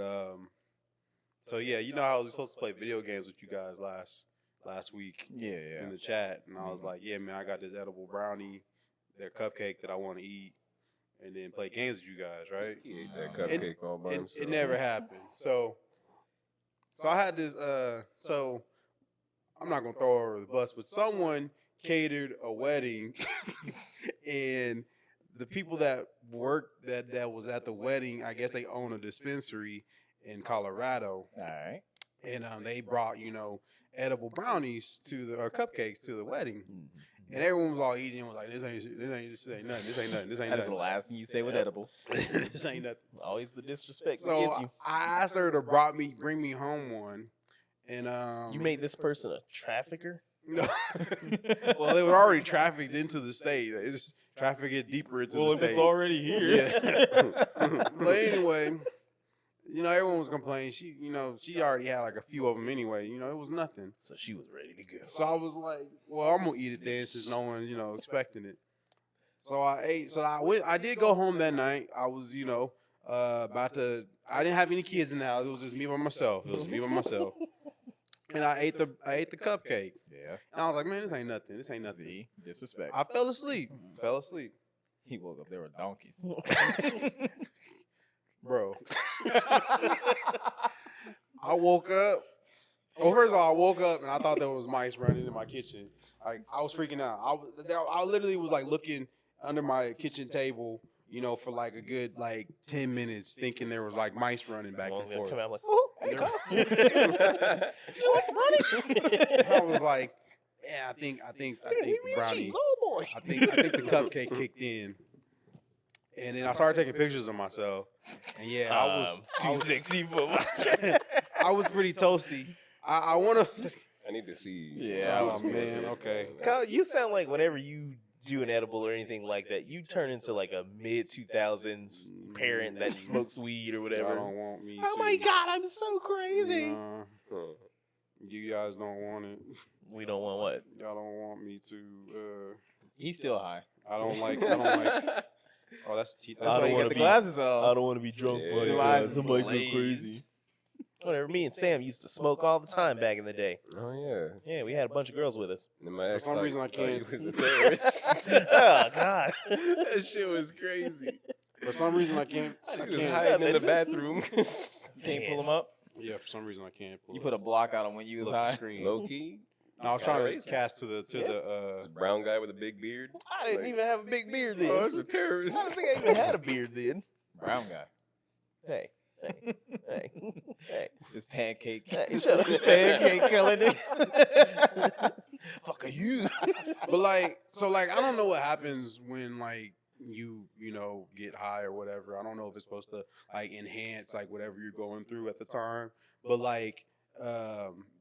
so yeah, you know how I was supposed to play video games with you guys last week yeah. in the chat, and I was like, yeah, man, I got this edible brownie, their cupcake that I want to eat, and then play games with you guys, right? He ate that cupcake all by himself. It never happened. So I had this. So I'm not gonna throw her over the bus, but someone catered a wedding, and the people that worked that was at the wedding, I guess they own a dispensary in Colorado, All right. and they brought edible brownies or cupcakes to the wedding, and everyone was all eating and was like, this ain't nothing, this ain't nothing, this ain't That's the nothing. last thing you say with edibles. This ain't nothing. Always the disrespect So against you. I asked her to bring me home one, and You made this person a trafficker? no. Well, they were already trafficked into the state. They just traffic it deeper into the state. already Yeah. But anyway, everyone was complaining. She already had like a few of them anyway. It was nothing. So she was ready to go. So I was like, well, I'm gonna eat it then since no one's expecting it. So I ate. So I did go home that night. I was about to. I didn't have any kids in the house. It was just me by myself. And I ate the cupcake. Yeah. And I was like, man, this ain't nothing. This ain't nothing. See? Disrespect. I fell asleep. He woke up, there were donkeys. Bro. I woke up. Well, first of all, I woke up and I thought there was mice running in my kitchen. Like I was freaking out. I literally was like looking under my kitchen table, for like a good 10 minutes, thinking there was like mice running back Mom's and gonna forth. come out like, oh, hey, Carl. You like the brownie? I was like, yeah, I think the brownie. Oh boy. I think the cupcake kicked in, and then I started taking pictures of myself, and yeah, I was too sexy for I was pretty toasty. I want to. I need to see. Yeah, Oh man, okay. Kyle, you sound like whenever you do an edible or anything like that, you turn into like a mid 2000s parent that smokes weed or Y'all whatever. don't want me. Oh to. my god, I'm so crazy. Nah, you guys don't want it. We don't want what? Y'all don't want me to. He's still high. I don't like. Oh, that's That's I why don't you wanna got the be- glasses on. don't want to be drunk Yeah. by Your eyes is somebody go blazed. crazy. Whatever. Me and Sam used to smoke all the time back in the day. Oh yeah. Yeah, we had a bunch of girls with us. And my ex some thought- reason I thought can't. you was a terrorist. Oh god. That shit was crazy. For some reason, I can't. She I was can't. hiding in the bathroom. Can't pull him up. Yeah, for some reason I can't pull You it put a up. block out on when you was high. Low key. No, I was Kinda trying to racist. cast to the Brown guy with a big beard. I didn't Like, even have a big beard then. Oh, that's a terrorist. I don't think I even had a beard then. Brown guy. Hey, hey, hey. This pancake. Hey, shut up. Pancake killing it. Fuck are you? But like, so like, I don't know what happens when like you know get high or whatever. I don't know if it's supposed to like enhance like whatever you're going through at the time. But like,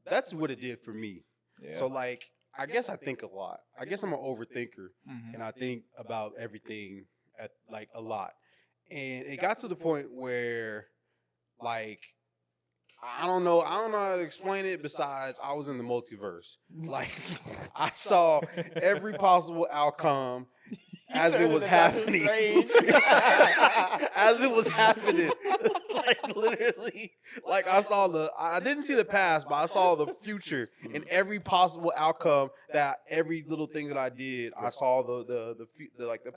that's what it did for me. Yeah. So like, I guess I think a lot. I guess I'm an overthinker, Mhm. and I think about everything at like a lot. And it got to the point where, like, I don't know how to explain it. Besides, I was in the multiverse. Like, I saw every possible outcome as it was happening. As it was happening. Like literally, like I didn't see the past, but I saw the future and every possible outcome that every little thing that I did, I saw the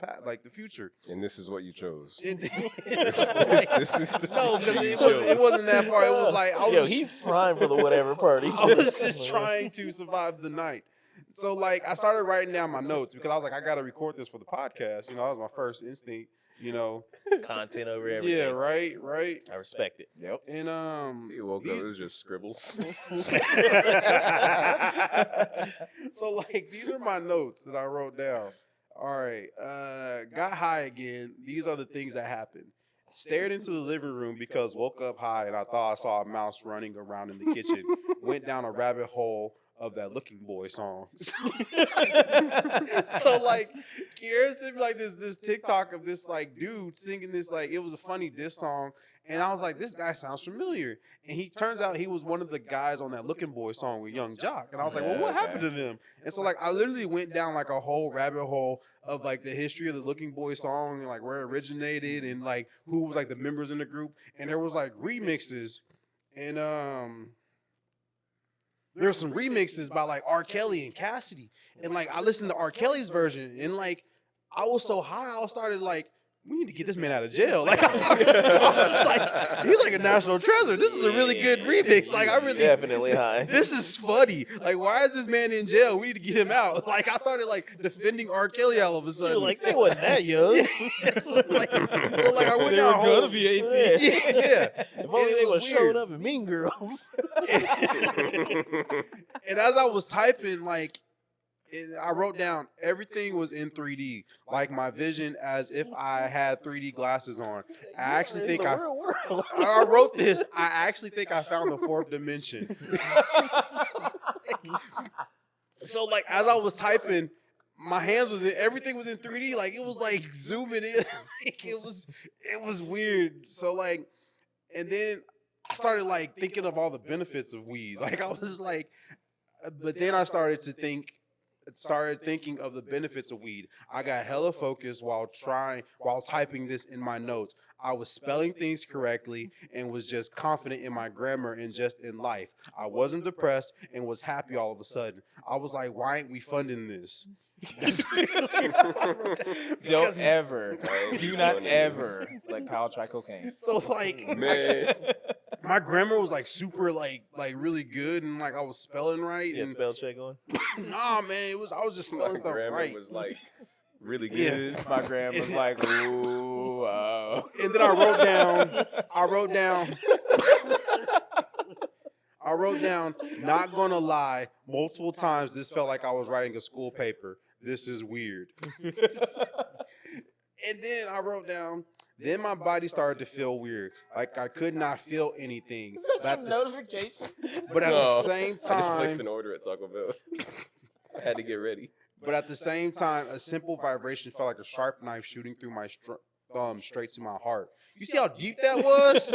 past, like the future. And this is what you chose. And This is the no, because future you it wasn't that part. It was like I was Yo, he's prime for the whatever party. I was just trying to survive the night. So like I started writing down my notes because I was like, I gotta record this for the podcast. You know, that was my first instinct, you know. Content over everything. Yeah, right. I respect it. Yep. And He woke up, these- it was just scribbles. so like these are my notes that I wrote down. All right. Got high again. These are the things that happened. Stared into the living room because woke up high and I thought I saw a mouse running around in the kitchen. Went down a rabbit hole of that Looking Boy song. So like Kiera sent me like this TikTok of this like dude singing this, like it was a funny diss song. And I was like, this guy sounds familiar. And he turns out he was one of the guys on that Looking Boy song with Young Jock. And I was like, well, what happened to them? And so like I literally went down like a whole rabbit hole of like the history of the Looking Boy song and like where it originated and like who was like the members in the group. And there was like remixes. And there were some remixes by like R. Kelly and Cassidy. And like I listened to R. Kelly's version and like I was so high, I started like, we need to get this man out of jail. Like I was like, he's like a national treasure. This is a really good remix. Like I really Definitely high. This is funny. Like, why is this man in jail? We need to get him out. Like I started like defending R. Kelly all of a sudden. You're like, they wasn't that young. so like I went They down were a whole, gonna be 18. Yeah. If only it they was would have showed weird. up in Mean Girls. And as I was typing, like, I wrote down everything was in 3D, like my vision as if I had 3D glasses on. I actually think I wrote this. I actually think I found the fourth dimension. So like as I was typing, my hands was in everything was in 3D. Like it was like zooming in. Like, it was weird. So like, and then I started like thinking of all the benefits of weed. Like I was like, but then I started thinking of the benefits of weed. I got hella focused while typing this in my notes. I was spelling things correctly and was just confident in my grammar and just in life. I wasn't depressed and was happy all of a sudden. I was like, why ain't we funding this? Don't ever, Right. do not ever let Kyle try cocaine. So like Man, my grammar was like super like really good and like I was spelling right. Yeah, And spell check on. nah, man, I was just my spelling stuff grammar right. was like really Yeah. good. My grandma's like, ooh, And then I wrote down, not gonna lie, multiple times this felt like I was writing a school paper. This is weird. And then I wrote down, then my body started to feel weird. Like I could not feel anything. But at the No, same I just placed time, an order at Taco Bell. I had to get ready. but at the same time, a simple vibration felt like a sharp knife shooting through my thumb straight to my heart. You see how deep that was?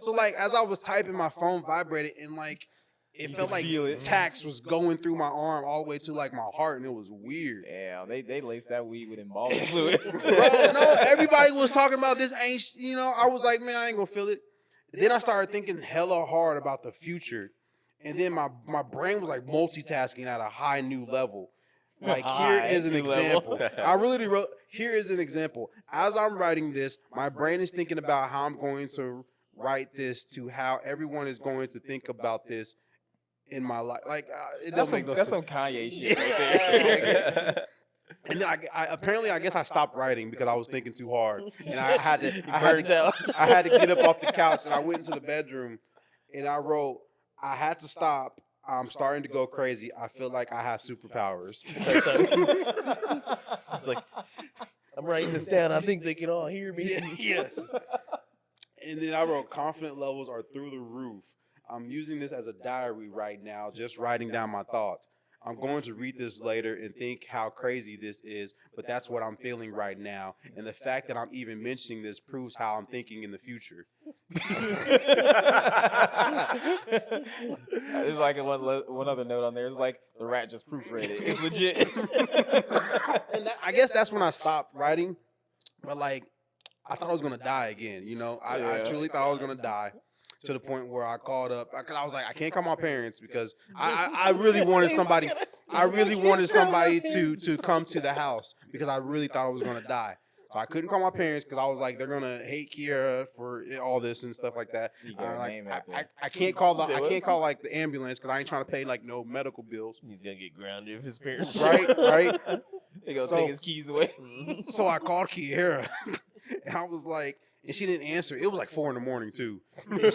So like as I was typing, my phone vibrated and like it felt like feel it. tax was going through my arm all the way to like my heart, and it was weird. yeah, they laced that weed with embalming fluid. Bro, no, everybody was talking about this ain't, I was like, man, I ain't gonna feel it. Then I started thinking hella hard about the future. And then my brain was like multitasking at a high new level. Like here High is an new level. example. I really wrote, here is an example. As I'm writing this, my brain is thinking about how I'm going to write this to how everyone is going to think about this in my life. Like it That's doesn't make no that's sense. some Kanye shit right there. And then I guess I stopped writing because I was thinking too hard, and I had to get up off the couch, and I went into the bedroom, and I wrote, "I had to stop. I'm starting to go crazy. I feel like I have superpowers." It's like, I'm writing this down. I think they can all hear me. Yes. And then I wrote, "Confident levels are through the roof. I'm using this as a diary right now, just writing down my thoughts. I'm going to read this later and think how crazy this is, but that's what I'm feeling right now. And the fact that I'm even mentioning this proves how I'm thinking in the future." There's like one other note on there. It's like the rat just proofread it. It's legit. And I guess that's when I stopped writing. But like, I thought I was gonna die again. You know, I truly thought I was gonna die. To the point where I called up, because I was like, I can't call my parents because I really wanted somebody. I really wanted somebody to come to the house because I really thought I was gonna die. So I couldn't call my parents because I was like, they're gonna hate Kiera for all this and stuff like that. You got a name out there. I can't call like the ambulance because I ain't trying to pay like no medical bills. He's gonna get grounded if his parents. Right. They gonna So- take his keys away. So I called Kiera, and I was like, and she didn't answer. It was like 4 a.m. too. And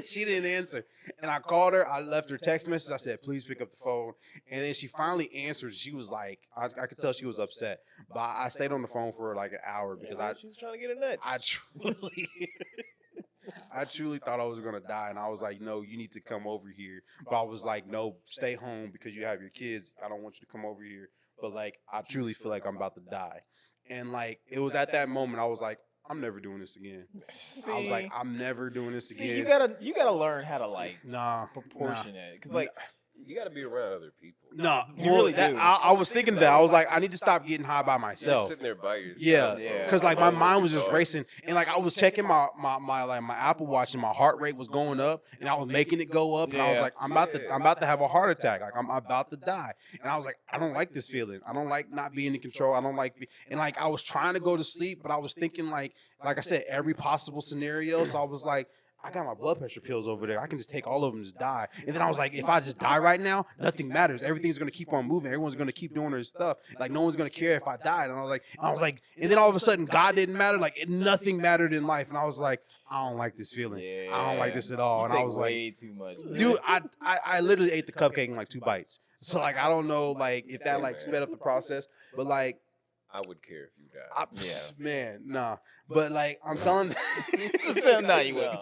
she didn't answer. And I called her. I left her text message. I said, "Please pick up the phone." And then she finally answered. She was like, I could tell she was upset. But I stayed on the phone for like an hour because She was trying to get a nut. I truly thought I was gonna die, and I was like, "No, you need to come over here." But I was like, "No, stay home because you have your kids. I don't want you to come over here." But like, I truly feel like I'm about to die. And like, it was at that moment I was like, I'm never doing this again. I was like, I'm never doing this again. See, you gotta learn how to like Nah, proportion it, because like You got to be around other people. no. You really do. I was thinking that. I was like, I need to stop getting high by You're myself. sitting there by yourself. Yeah, Yeah. because like my mind was just Thoughts. racing, and like I was checking my Apple Watch, and my heart rate was going up, and I was making it go up, and I was Yeah. like, I'm about to have a heart attack, like I'm about to die, and I was like, I don't like this feeling, I don't like not being in control, I don't like, and like I was trying to go to sleep, but I was thinking like I said, every possible scenario, so I was like, I got my blood pressure pills over there. I can just take all of them and just die. And then I was like, if I just die right now, nothing matters. Everything's gonna keep on moving. Everyone's gonna keep doing their stuff. Like no one's gonna care if I died. And I was like, and then all of a sudden, God didn't matter. Like nothing mattered in life. And I was like, I don't like this feeling. I don't like this at all. And I was like, way too much. dude, I literally ate the cupcake in like 2 bites. So like I don't know like if that like sped up the process, but like I would care if you died. man, nah. But like I'm telling Nah, you wouldn't.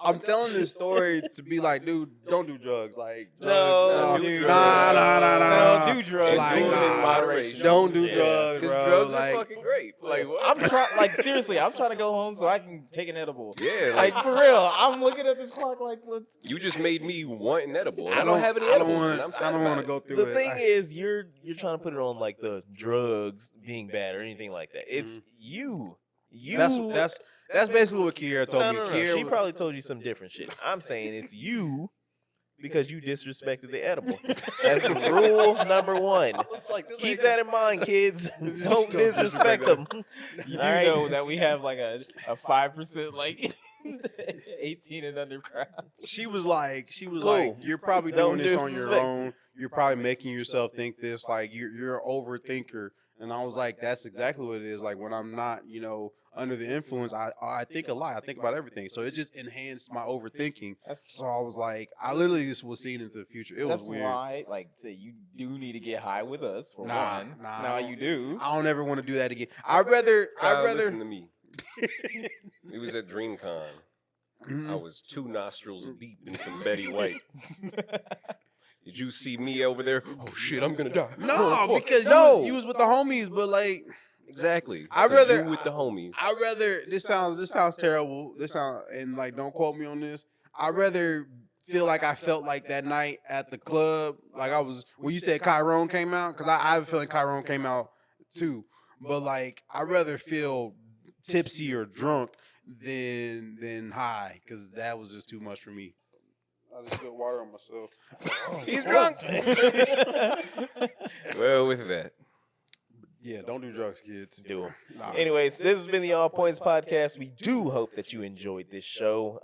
I'm telling this story to be like, dude, don't do drugs. Like, No, drugs, dude. nah. Don't do drugs. Like, Do it in nah. moderation. Don't do Yeah. drugs, Because bro. drugs like, are fucking great. Like, what? I'm trying, like seriously, I'm trying to go home so I can take an edible. Yeah, Like for real, I'm looking at this clock like, let's. you just made me want an edible. I don't have any I don't edibles. wanna- and I'm sad I don't about want to it. go through The it. thing is, you're trying to put it on like the drugs being bad or anything like that. It's you. You. That's basically what Kiera told no, me. no, no. Kiera She was- probably told you some different shit. I'm saying it's you because you disrespected the edible. That's rule number 1. Keep that in mind, kids. Don't disrespect them. You do All right. know that we have like a 5% like 18 and under crowd. She was like, Cool. you're probably Don't doing this on your disrespect. own. You're probably making yourself think this. Like you're an overthinker. And I was like, that's exactly what it is. Like when I'm not, under the influence, I think a lot. I think about everything. So it just enhanced my overthinking. So I was like, I literally just was seeing into the future. It was That's weird. why, like, say you do need to get high with us for Nah, one. nah, Now I you do. I don't ever want to do that again. I'd rather. Listen to me. It was at DreamCon. Mhm. I was 2 nostrils deep in some Betty White. Did you see me over there? Oh shit, I'm gonna die. No, Oh, fuck. because you was with the homies, but like Exactly. I'd So rather- you with the homies. I'd rather this sounds terrible. And like don't quote me on this. I'd rather feel like I felt like that night at the club, like I was when you said Chiron came out, because I have a feeling Chiron came out too. But like I'd rather feel tipsy or drunk than high, because that was just too much for me. I just spilled water on myself. He's drunk. Well, with that, Yeah, don't do drugs, kids. Do 'em. Nah. Anyways, this has been the All Points Podcast. We do hope that you enjoyed this show.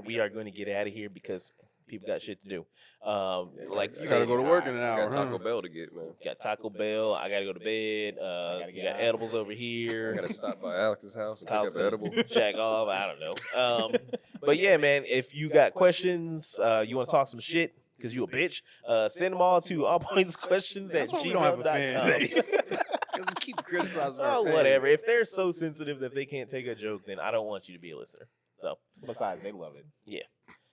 We are going to get out of here because people got shit to do. Like You gotta go to work in an I hour. got Taco huh? Bell to get, man. Got Taco Bell. I gotta go to bed. gotta We get got out. edibles over I here. gotta stop by Alex's house and pick Kyle's up the gonna edible. jack off. I don't know. But yeah, man, if you got questions, you want to talk some shit because you a bitch, send them all to allpointsquestions at That's why we don't have a fan base. gmail.com. Because we keep criticizing our Oh, fans. whatever. If they're so sensitive that they can't take a joke, then I don't want you to be a listener. So, Besides, they love it.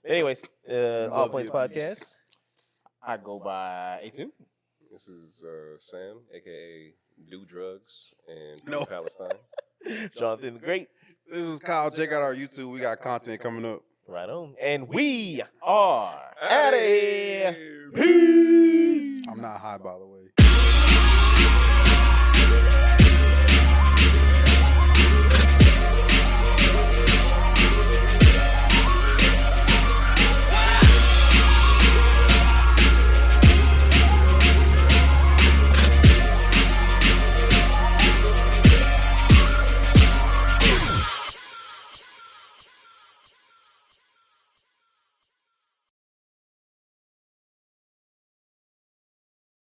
anyways, All love Points the abuse. Podcast. I go by A2. This is Sam, aka Do Drugs and No. Palestine. Jonathan the Great. This is Kyle. Check out our YouTube. We got content coming up. Right on. And we R. out of here. Peace. I'm not high, by the way.